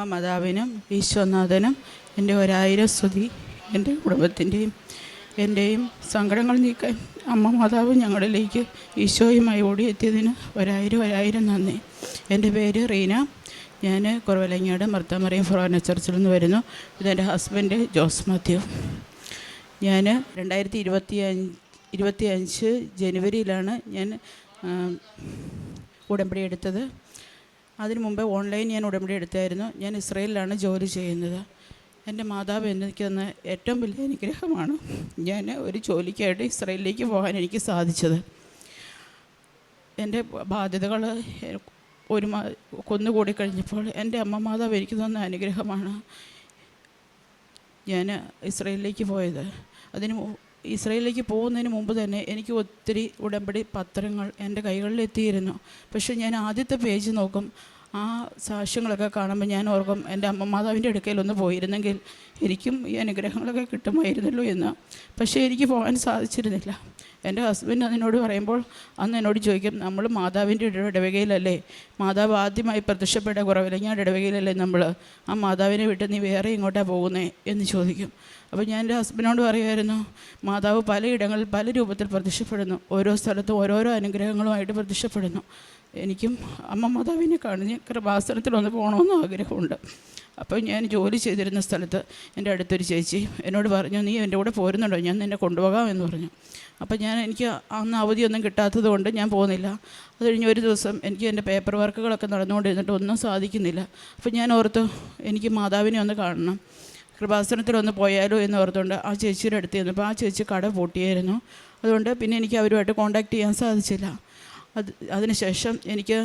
അമ്മ മാതാവിനും ഈശോനാഥനും എൻ്റെ 1000 സ്തുതി. എൻ്റെ കുടുംബത്തിൻ്റെയും എൻ്റെയും സങ്കടങ്ങൾ നീക്കാൻ അമ്മ മാതാവ് ഞങ്ങളിലേക്ക് ഈശോയുമായി ഓടിയെത്തിയതിന് 1000 നന്ദി. എൻ്റെ പേര് റീന. ഞാൻ കുറവലങ്ങാട് മർത്താമറിയം ഫൊറോന ചർച്ചിൽ നിന്ന് വരുന്നു. ഇതെൻ്റെ ഹസ്ബൻഡ് ജോസ് മാത്യു. ഞാൻ 2025 ജനുവരിയിലാണ് ഞാൻ ഉടമ്പടി എടുത്തത്. അതിനു മുമ്പ് ഓൺലൈൻ ഞാൻ ഉടമ്പടി എടുത്തായിരുന്നു. ഞാൻ ഇസ്രയേലിലാണ് ജോലി ചെയ്യുന്നത്. എൻ്റെ മാതാവ് എനിക്ക് തന്ന ഏറ്റവും വലിയ അനുഗ്രഹമാണ് ഞാൻ ഒരു ജോലിക്കായിട്ട് ഇസ്രയേലിലേക്ക് പോകാൻ എനിക്ക് സാധിച്ചത്. എൻ്റെ ബാധ്യതകൾ കുന്നുകൂടി കഴിഞ്ഞപ്പോൾ എൻ്റെ അമ്മ മാതാവ് എനിക്ക് തന്ന അനുഗ്രഹമാണ് ഞാൻ ഇസ്രയേലിലേക്ക് പോയത്. ഇസ്രയേലിലേക്ക് പോകുന്നതിന് മുമ്പ് തന്നെ എനിക്ക് ഒത്തിരി ഉടമ്പടി പത്രങ്ങൾ എൻ്റെ കൈകളിലെത്തിയിരുന്നു. പക്ഷേ ഞാൻ ആദ്യത്തെ പേജ് നോക്കും, ആ സാക്ഷ്യങ്ങളൊക്കെ കാണുമ്പോൾ ഞാൻ ഓർക്കും എൻ്റെ അമ്മ മാതാവിൻ്റെ അടുക്കലൊന്ന് പോയിരുന്നെങ്കിൽ എനിക്കും ഈ അനുഗ്രഹങ്ങളൊക്കെ കിട്ടുമായിരുന്നല്ലോ എന്ന്. പക്ഷേ എനിക്ക് പോകാൻ സാധിച്ചിരുന്നില്ല. എൻ്റെ ഹസ്ബൻഡ് അതിനോട് പറയുമ്പോൾ അന്ന് എന്നോട് ചോദിക്കും, നമ്മൾ മാതാവിൻ്റെ ഇടവകയിലല്ലേ, മാതാവ് ആദ്യമായി പ്രത്യക്ഷപ്പെട്ട കുറവിലങ്ങാട് ഇടവകയിലല്ലേ നമ്മൾ, ആ മാതാവിനെ വിട്ട് നീ വേറെ ഇങ്ങോട്ടാണ് പോകുന്നേ എന്ന് ചോദിക്കും. അപ്പോൾ ഞാൻ എൻ്റെ ഹസ്ബൻഡിനോട് പറയുമായിരുന്നു, മാതാവ് പലയിടങ്ങളിൽ പല രൂപത്തിൽ പ്രത്യക്ഷപ്പെടുന്നു, ഓരോ സ്ഥലത്തും ഓരോരോ അനുഗ്രഹങ്ങളുമായിട്ട് പ്രത്യക്ഷപ്പെടുന്നു. എനിക്കും അമ്മ മാതാവിനെ കാണുന്ന കൃപാസനത്തിലൊന്ന് പോകണമെന്ന് ആഗ്രഹമുണ്ട്. അപ്പോൾ ഞാൻ ജോലി ചെയ്തിരുന്ന സ്ഥലത്ത് എൻ്റെ അടുത്തൊരു ചേച്ചി എന്നോട് പറഞ്ഞു, നീ എൻ്റെ കൂടെ പോരുന്നുണ്ടോ, ഞാൻ നിന്നെ കൊണ്ടുപോകാം എന്ന് പറഞ്ഞു. അപ്പോൾ എനിക്ക് അന്ന് അവധിയൊന്നും കിട്ടാത്തത് കൊണ്ട് ഞാൻ പോകുന്നില്ല. അത് കഴിഞ്ഞ് ഒരു ദിവസം എനിക്ക് എൻ്റെ പേപ്പർ വർക്കുകളൊക്കെ നടന്നുകൊണ്ടിരുന്നിട്ട് ഒന്നും സാധിക്കുന്നില്ല. അപ്പോൾ ഞാൻ ഓർത്തു, എനിക്ക് മാതാവിനെ ഒന്ന് കാണണം, കൃപാസനത്തിലൊന്ന് പോയാലോ എന്ന് ഓർത്തുകൊണ്ട് ആ ചേച്ചിയുടെ അടുത്ത് ചെന്നപ്പോൾ ആ ചേച്ചി കട പൂട്ടിയായിരുന്നു. അതുകൊണ്ട് പിന്നെ എനിക്ക് അവരുമായിട്ട് കോൺടാക്റ്റ് ചെയ്യാൻ സാധിച്ചില്ല. അതിനുശേഷം എനിക്ക്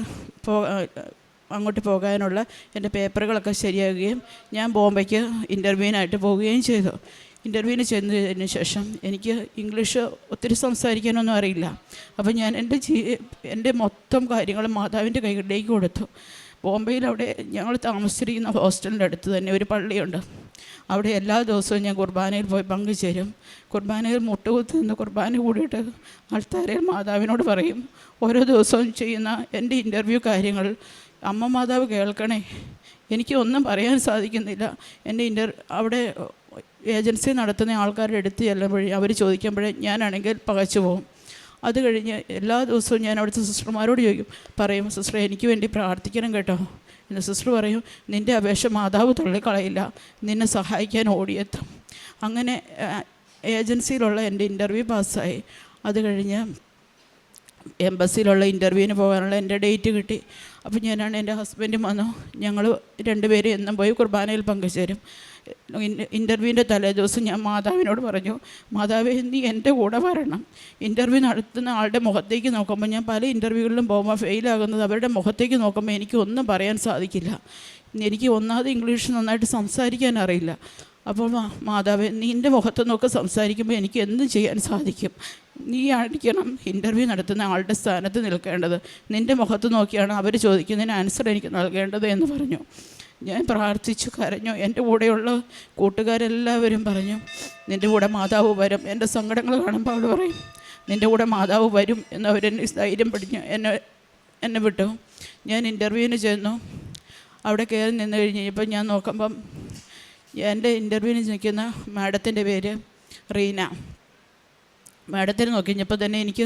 അങ്ങോട്ട് പോകാനുള്ള എൻ്റെ പേപ്പറുകളൊക്കെ ശരിയാകുകയും ഞാൻ ബോംബെക്ക് ഇൻ്റർവ്യൂവിനായിട്ട് പോവുകയും ചെയ്തു. ഇൻ്റർവ്യൂവിന് ചെന്നതിന് ശേഷം എനിക്ക് ഇംഗ്ലീഷ് ഒത്തിരി സംസാരിക്കാനൊന്നും അറിയില്ല. അപ്പോൾ ഞാൻ എൻ്റെ മൊത്തം കാര്യങ്ങളും മാതാവിൻ്റെ കൈകളിലേക്ക് കൊടുത്തു. ബോംബെയിൽ അവിടെ ഞങ്ങൾ താമസിച്ചിരിക്കുന്ന ഹോസ്റ്റലിൻ്റെ അടുത്ത് തന്നെ ഒരു പള്ളിയുണ്ട്. അവിടെ എല്ലാ ദിവസവും ഞാൻ കുർബാനയിൽ പോയി പങ്കുചേരും. കുർബാനയിൽ മുട്ടുകുത്തി നിന്ന് കുർബാന കൂടിയിട്ട് ആൾക്കാരെ മാതാവിനോട് പറയും, ഓരോ ദിവസവും ചെയ്യുന്ന എൻ്റെ ഇൻ്റർവ്യൂ കാര്യങ്ങൾ അമ്മ മാതാവ് കേൾക്കണേ. എനിക്ക് ഒന്നും പറയാൻ സാധിക്കുന്നില്ല. എൻ്റെ അവിടെ ഏജൻസി നടത്തുന്ന ആൾക്കാരുടെ അടുത്ത് ചെല്ലുമ്പോഴേ അവർ ചോദിക്കുമ്പോഴേ ഞാനാണെങ്കിൽ പകച്ചു പോകും. അത് കഴിഞ്ഞ് എല്ലാ ദിവസവും ഞാൻ അവിടുത്തെ സിസ്റ്റർമാരോട് പറയും, സിസ്റ്റർ എനിക്ക് വേണ്ടി പ്രാർത്ഥിക്കണം കേട്ടോ എന്ന്. സിസ്റ്റർ പറയും, നിൻ്റെ അപേക്ഷ മാതാവ് തള്ളിക്കളയില്ല, നിന്നെ സഹായിക്കാൻ ഓടിയെത്തും. അങ്ങനെ ഏജൻസിയിലുള്ള എൻ്റെ ഇൻ്റർവ്യൂ പാസ്സായി. അത് കഴിഞ്ഞ് എംബസിയിലുള്ള ഇൻ്റർവ്യൂവിന് പോകാനുള്ള എൻ്റെ ഡേറ്റ് കിട്ടി. അപ്പോൾ ഞാനാണ് എൻ്റെ ഹസ്ബൻഡും വന്നു. ഞങ്ങൾ രണ്ടുപേരും എന്നും പോയി കുർബാനയിൽ പങ്കുചേരും. ഇൻ്റർവ്യൂവിൻ്റെ തലേ ദിവസം ഞാൻ മാതാവിനോട് പറഞ്ഞു, മാതാവേ നീ എൻ്റെ കൂടെ വരണം. ഇൻ്റർവ്യൂ നടത്തുന്ന ആളുടെ മുഖത്തേക്ക് നോക്കുമ്പോൾ, ഞാൻ പല ഇൻ്റർവ്യൂകളിലും പോകുമ്പോൾ ഫെയിലാകുന്നത് അവരുടെ മുഖത്തേക്ക് നോക്കുമ്പോൾ എനിക്ക് ഒന്നും പറയാൻ സാധിക്കില്ല. എനിക്ക് ഒന്നാമത് ഇംഗ്ലീഷ് നന്നായിട്ട് സംസാരിക്കാൻ അറിയില്ല. അപ്പോൾ മാതാവേ നിൻ്റെ മുഖത്ത് നോക്കി സംസാരിക്കുമ്പോൾ എനിക്ക് എന്തും ചെയ്യാൻ സാധിക്കും. നീ ആയിരിക്കണം ഇൻ്റർവ്യൂ നടത്തുന്ന ആളുടെ സ്ഥാനത്ത് നിൽക്കേണ്ടത്. നിൻ്റെ മുഖത്ത് നോക്കിയാണ് അവർ ചോദിക്കുന്നതിന് ആൻസർ എനിക്ക് നൽകേണ്ടത് എന്ന് പറഞ്ഞു. ഞാൻ പ്രാർത്ഥിച്ചു, കരഞ്ഞു. എൻ്റെ കൂടെയുള്ള കൂട്ടുകാരെല്ലാവരും പറഞ്ഞു, നിൻ്റെ കൂടെ മാതാവ് വരും. എൻ്റെ സങ്കടങ്ങൾ കാണുമ്പോൾ അവൾ പറയും, നിൻ്റെ കൂടെ മാതാവ് വരും എന്ന് അവരെന്നെ ധൈര്യം പിടിഞ്ഞു എന്നെ വിട്ടു. ഞാൻ ഇൻ്റർവ്യൂവിന് ചെന്നു. അവിടെ കയറി നിന്ന് കഴിഞ്ഞപ്പോൾ ഞാൻ നോക്കുമ്പം എൻ്റെ ഇൻ്റർവ്യൂവിന് നിൽക്കുന്ന മാഡത്തിൻ്റെ പേര് റീന. മാഡത്തിനെ നോക്കി കഴിഞ്ഞപ്പോൾ തന്നെ എനിക്ക്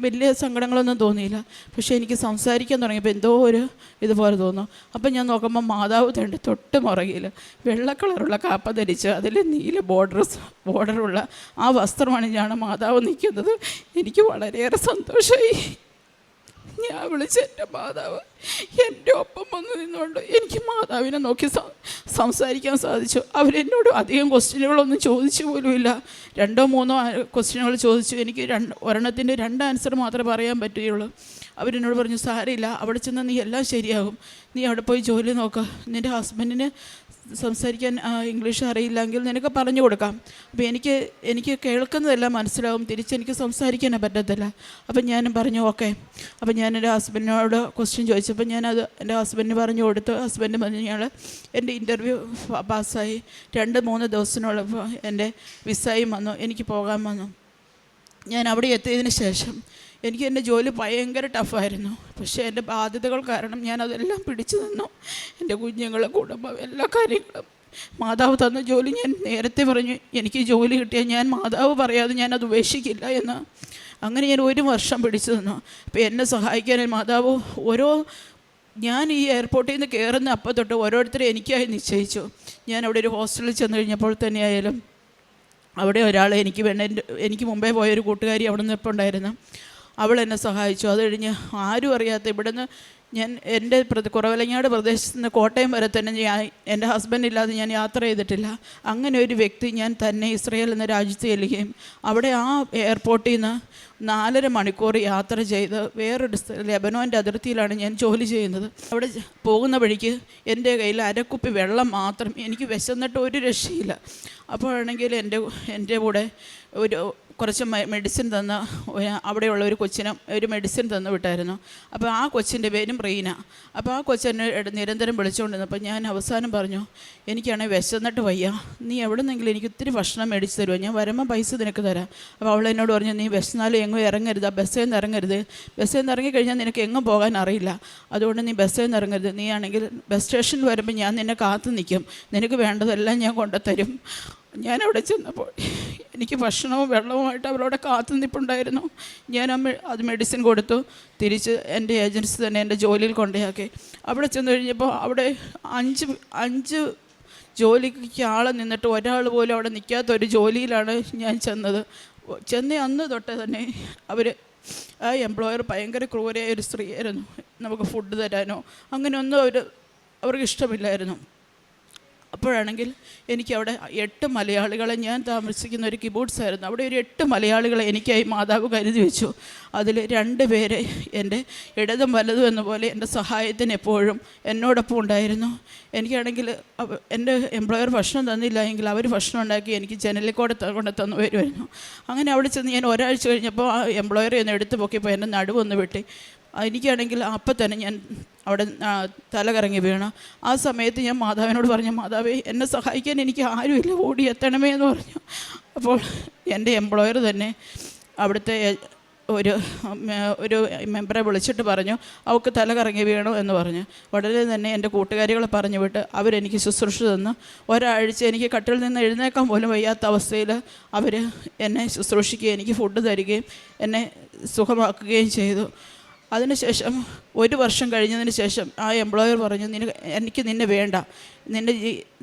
വലിയ സങ്കടങ്ങളൊന്നും തോന്നിയില്ല. പക്ഷേ എനിക്ക് സംസാരിക്കാൻ തുടങ്ങിയപ്പോൾ എന്തോ ഒരു ഇതുപോലെ തോന്നും. അപ്പം ഞാൻ നോക്കുമ്പോൾ മാതാവ് തൻ്റെ തൊട്ട് മുറകിൽ വെള്ള കളറുള്ള കാപ്പ ധരിച്ച് അതിൽ നീല ബോർഡറുള്ള ആ വസ്ത്രമണിഞ്ഞാണ് മാതാവ് നിൽക്കുന്നത്. എനിക്ക് വളരെയേറെ സന്തോഷമായി. ഞാൻ വിളിച്ച എൻ്റെ മാതാവ് എൻ്റെ ഒപ്പം വന്ന് നിന്നുകൊണ്ട് എനിക്ക് മാതാവിനെ നോക്കി സംസാരിക്കാൻ സാധിച്ചു. അവരെന്നോട് അധികം ക്വസ്റ്റ്യനുകളൊന്നും ചോദിച്ചു പോലുമില്ല. 2-3 ക്വസ്റ്റ്യനുകൾ ചോദിച്ചു. എനിക്ക് ഒരെണ്ണത്തിൻ്റെ 2 ആൻസർ മാത്രമേ പറയാൻ പറ്റുകയുള്ളൂ. അവരെന്നോട് പറഞ്ഞു, സാരമില്ല, അവിടെ ചെന്നാൽ നീ എല്ലാം ശരിയാകും, നീ അവിടെ പോയി ജോലി നോക്കുക, നിൻ്റെ ഹസ്ബൻഡിന് സംസാരിക്കാൻ ഇംഗ്ലീഷ് അറിയില്ലെങ്കിൽ നിനക്ക് പറഞ്ഞു കൊടുക്കാം. അപ്പോൾ എനിക്ക് കേൾക്കുന്നതെല്ലാം മനസ്സിലാവും, തിരിച്ചെനിക്ക് സംസാരിക്കാനേ പറ്റത്തില്ല. അപ്പം ഞാനും പറഞ്ഞു ഓക്കെ. അപ്പം ഞാൻ എൻ്റെ ഹസ്ബൻഡിനോട് ക്വസ്റ്റ്യൻ ചോദിച്ചപ്പോൾ ഞാനത് എൻ്റെ ഹസ്ബൻഡിന് പറഞ്ഞു കൊടുത്തു. ഹസ്ബൻഡ് പറഞ്ഞു, എൻ്റെ ഇൻ്റർവ്യൂ പാസ്സായി 2-3 ദിവസത്തിനുള്ളപ്പോൾ എൻ്റെ വിസയും വന്നു, എനിക്ക് പോകാൻ വന്നു. ഞാൻ അവിടെ എത്തിയതിന് ശേഷം എനിക്ക് എൻ്റെ ജോലി ഭയങ്കര ടഫായിരുന്നു. പക്ഷേ എൻ്റെ ബാധ്യതകൾ കാരണം ഞാൻ അതെല്ലാം പിടിച്ചു നിന്നു. എൻ്റെ കുഞ്ഞുങ്ങളെ, കുടുംബം, എല്ലാ കാര്യങ്ങളും മാതാവ് തന്ന ജോലി ഞാൻ നേരത്തെ പറഞ്ഞു, എനിക്ക് ജോലി കിട്ടിയാൽ ഞാൻ മാതാവ് പറയാതെ ഞാനത് ഉപേക്ഷിക്കില്ല എന്ന്. അങ്ങനെ ഞാൻ 1 വർഷം പിടിച്ചു നിന്നു. അപ്പോൾ എന്നെ സഹായിക്കാൻ മാതാവ് ഞാൻ ഈ എയർപോർട്ടിൽ നിന്ന് കയറുന്ന അപ്പം തൊട്ട് ഓരോരുത്തരെ എനിക്കായി നിശ്ചയിച്ചു. ഞാൻ അവിടെ ഒരു ഹോസ്റ്റലിൽ ചെന്ന് കഴിഞ്ഞപ്പോൾ തന്നെയായാലും അവിടെ ഒരാൾ എനിക്ക് മുമ്പേ പോയൊരു കൂട്ടുകാരി അവിടെ നിന്ന് ഇപ്പോൾ ഉണ്ടായിരുന്നു. അവൾ എന്നെ സഹായിച്ചു. അത് കഴിഞ്ഞ് ആരും അറിയാത്ത ഇവിടുന്ന് ഞാൻ എൻ്റെ കുറവലങ്ങാട് പ്രദേശത്ത് നിന്ന് കോട്ടയം വരെ തന്നെ എൻ്റെ ഹസ്ബൻഡ് ഇല്ലാതെ ഞാൻ യാത്ര ചെയ്തിട്ടില്ല. അങ്ങനെ ഒരു വ്യക്തി ഞാൻ തന്നെ ഇസ്രയേൽ എന്ന രാജ്യത്ത് ചെല്ലുകയും അവിടെ ആ എയർപോർട്ടിൽ നിന്ന് 4.5 മണിക്കൂർ യാത്ര ചെയ്ത് വേറൊരു ലെബനോൻ്റെ അതിർത്തിയിലാണ് ഞാൻ ജോലി ചെയ്യുന്നത്. അവിടെ പോകുന്ന വഴിക്ക് എൻ്റെ കയ്യിൽ അരക്കുപ്പി വെള്ളം മാത്രം, എനിക്ക് വിശന്നിട്ട് ഒരു രക്ഷയില്ല. അപ്പോഴാണെങ്കിൽ എൻ്റെ കൂടെ കുറച്ച് മെഡിസിൻ തന്ന അവിടെയുള്ള ഒരു കൊച്ചിന് ഒരു മെഡിസിൻ തന്നു വിട്ടായിരുന്നു. അപ്പോൾ ആ കൊച്ചിൻ്റെ പേരും റീന. അപ്പോൾ ആ കൊച്ചെന്നെ നിരന്തരം വിളിച്ചുകൊണ്ടിരുന്നപ്പോൾ ഞാൻ അവസാനം പറഞ്ഞു, എനിക്കാണെങ്കിൽ വിശന്നിട്ട് വയ്യ, നീ എവിടെ നിന്നെങ്കിലും എനിക്ക് ഇത്തിരി ഭക്ഷണം മേടിച്ച് തരുമോ, ഞാൻ വരുമ്പോൾ പൈസ നിനക്ക് തരാം. അപ്പോൾ അവൾ എന്നോട് പറഞ്ഞു, നീ വിശന്നാലും എങ്ങും ഇറങ്ങരുത്, ബസ്സിൽ നിന്ന് ഇറങ്ങരുത്, ബസ്സിൽ നിന്ന് ഇറങ്ങിക്കഴിഞ്ഞാൽ നിനക്ക് എങ്ങും പോകാൻ അറിയില്ല, അതുകൊണ്ട് നീ ബസ്സിൽ നിന്ന് ഇറങ്ങരുത്, നീ ആണെങ്കിൽ ബസ് സ്റ്റേഷനിൽ വരുമ്പോൾ ഞാൻ നിന്നെ കാത്തു നിൽക്കും, നിനക്ക് വേണ്ടതെല്ലാം ഞാൻ കൊണ്ടുത്തരും. ഞാനവിടെ ചെന്നപ്പോൾ എനിക്ക് ഭക്ഷണവും വെള്ളവുമായിട്ട് അവരവിടെ കാത്തു നിൽപ്പുണ്ടായിരുന്നു. ഞാൻ അത് മെഡിസിൻ കൊടുത്തു. തിരിച്ച് എൻ്റെ ഏജൻസി തന്നെ എൻ്റെ ജോലിയിൽ കൊണ്ടുപോയി. അവിടെ ചെന്ന് കഴിഞ്ഞപ്പോൾ അവിടെ 5 ജോലിക്ക് ആളെ നിന്നിട്ട് ഒരാൾ പോലും അവിടെ നിൽക്കാത്തൊരു ജോലിയിലാണ് ഞാൻ ചെന്ന അന്ന് തൊട്ട് തന്നെ ആ എംപ്ലോയർ ഭയങ്കര ക്രൂരയായ ഒരു സ്ത്രീയായിരുന്നു. നമുക്ക് ഫുഡ് തരാനോ അങ്ങനെയൊന്നും അവർക്ക് ഇഷ്ടമില്ലായിരുന്നു. അപ്പോഴാണെങ്കിൽ എനിക്കവിടെ 8 മലയാളികളെ, ഞാൻ താമസിക്കുന്ന ഒരു കിബൂട്ട്സ് ആയിരുന്നു, അവിടെ ഒരു 8 മലയാളികളെ എനിക്കായി മാതാവ് കരുതി വെച്ചു. അതിൽ 2 പേര് എൻ്റെ ഇടതും വലതും എന്ന പോലെ എൻ്റെ സഹായത്തിന് എപ്പോഴും എന്നോടൊപ്പം ഉണ്ടായിരുന്നു. എനിക്കാണെങ്കിൽ എൻ്റെ എംപ്ലോയർ ഭക്ഷണം തന്നില്ല എങ്കിൽ അവർ ഭക്ഷണം ഉണ്ടാക്കി എനിക്ക് ജനലിൽ കൊണ്ട് തന്നു വരുമായിരുന്നു. അങ്ങനെ അവിടെ ചെന്ന് ഞാൻ ഒരാഴ്ച കഴിഞ്ഞപ്പോൾ ആ എംപ്ലോയറെ ഒന്ന് എടുത്തു പൊക്കിയപ്പോൾ എൻ്റെ നടുവൊന്ന് വെട്ടി. എനിക്കാണെങ്കിൽ അപ്പം തന്നെ ഞാൻ അവിടെ തല കറങ്ങി വീണു. ആ സമയത്ത് ഞാൻ മാതാവിനോട് പറഞ്ഞു, മാതാവേ എന്നെ സഹായിക്കാൻ എനിക്ക് ആരുമില്ല, ഓടി എത്തണമേ എന്ന് പറഞ്ഞു. അപ്പോൾ എൻ്റെ എംപ്ലോയർ തന്നെ അവിടുത്തെ ഒരു മെമ്പറെ വിളിച്ചിട്ട് പറഞ്ഞു, അവൾക്ക് തല കറങ്ങി വീണു എന്ന് പറഞ്ഞു. ഉടനെ തന്നെ എൻ്റെ കൂട്ടുകാരികളെ പറഞ്ഞു വിട്ട് അവരെനിക്ക് ശുശ്രൂഷ തന്നു. ഒരാഴ്ച എനിക്ക് കട്ടിൽ നിന്ന് എഴുന്നേക്കാൻ പോലും വയ്യാത്ത അവസ്ഥയിൽ അവർ എന്നെ ശുശ്രൂഷിക്കുകയും എനിക്ക് ഫുഡ് തരികയും എന്നെ സുഖമാക്കുകയും ചെയ്തു. അതിനുശേഷം 1 വർഷം കഴിഞ്ഞതിന് ശേഷം ആ എംപ്ലോയർ പറഞ്ഞു, എനിക്ക് നിന്നെ വേണ്ട,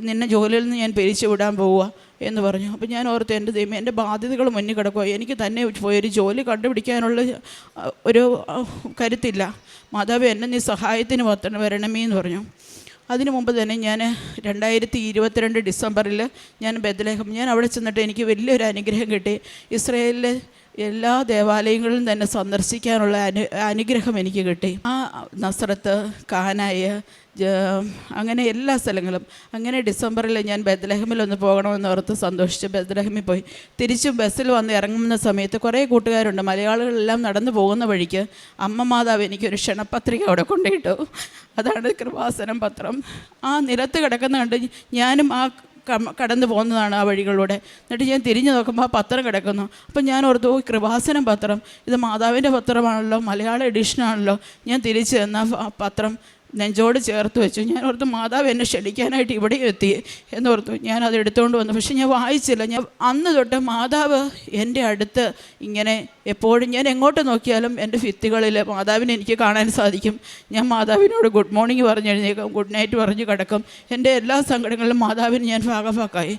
നിന്നെ ജോലിയിൽ നിന്ന് ഞാൻ പിരിച്ചു വിടാൻ പോവുക എന്ന് പറഞ്ഞു. അപ്പോൾ ഞാൻ ഓർത്ത്, എൻ്റെ ദൈവം, എൻ്റെ ബാധ്യതകൾ മുന്നിൽ കിടക്കുക, എനിക്ക് തന്നെ പോയൊരു ജോലി കണ്ടുപിടിക്കാനുള്ള ഒരു കരുത്തില്ല, മാതാവ് എന്നെ നീ സഹായത്തിന് വരണമേ എന്ന് പറഞ്ഞു. അതിനു മുമ്പ് തന്നെ ഞാൻ 2022 ഡിസംബറിൽ ഞാൻ ബെത്ലഹേം, ഞാൻ അവിടെ ചെന്നിട്ട് എനിക്ക് വലിയൊരു അനുഗ്രഹം കിട്ടി. ഇസ്രായേലിലെ എല്ലാ ദേവാലയങ്ങളിലും തന്നെ സന്ദർശിക്കാനുള്ള അനുഗ്രഹം എനിക്ക് കിട്ടി. ആ നസ്രത്ത്, കാനായ്, അങ്ങനെ എല്ലാ സ്ഥലങ്ങളും. അങ്ങനെ ഡിസംബറിൽ ഞാൻ ബെത്ലഹേമിലൊന്ന് പോകണമെന്ന് ഓർത്ത് സന്തോഷിച്ച് ബെത്ലഹേമിൽ പോയി. തിരിച്ചും ബസ്സിൽ വന്ന് ഇറങ്ങുന്ന സമയത്ത് കുറേ കൂട്ടുകാരുണ്ട്, മലയാളികളെല്ലാം നടന്നു പോകുന്ന വഴിക്ക് അമ്മ മാതാവ് എനിക്കൊരു ക്ഷണപത്രിക അവിടെ കൊണ്ടുപോയിട്ടു. അതാണ് കൃപാസനം പത്രം. ആ നിലത്ത് കിടക്കുന്ന കണ്ട് ഞാനും കടന്നു പോകുന്നതാണ് ആ വഴികളിലൂടെ. എന്നിട്ട് ഞാൻ തിരിഞ്ഞു നോക്കുമ്പോൾ ആ പത്രം കിടക്കുന്നു. അപ്പം ഞാൻ ഓർത്തു, കൃപാസനം പത്രം, ഇത് മാതാവിൻ്റെ പത്രമാണല്ലോ, മലയാള എഡിഷനാണല്ലോ. ഞാൻ തിരിച്ച് തന്ന ആ പത്രം നെഞ്ചോട് ചേർത്ത് വെച്ചു. ഞാൻ ഓർത്തു, മാതാവ് എന്നെ ക്ഷണിക്കാനായിട്ട് ഇവിടെ എത്തി എന്നോർത്തു. ഞാൻ അത് എടുത്തുകൊണ്ട് വന്നു. പക്ഷെ ഞാൻ വായിച്ചില്ല. ഞാൻ അന്ന് തൊട്ട് മാതാവ് എൻ്റെ അടുത്ത് ഇങ്ങനെ എപ്പോഴും, ഞാൻ എങ്ങോട്ട് നോക്കിയാലും എൻ്റെ ഭിത്തികളിൽ മാതാവിനെ എനിക്ക് കാണാൻ സാധിക്കും. ഞാൻ മാതാവിനോട് ഗുഡ് മോർണിംഗ് പറഞ്ഞ് എഴുന്നേക്കും, ഗുഡ് നൈറ്റ് പറഞ്ഞ് കിടക്കും. എൻ്റെ എല്ലാ സങ്കടങ്ങളിലും മാതാവിന് ഞാൻ ഭാഗഭാക്കായി.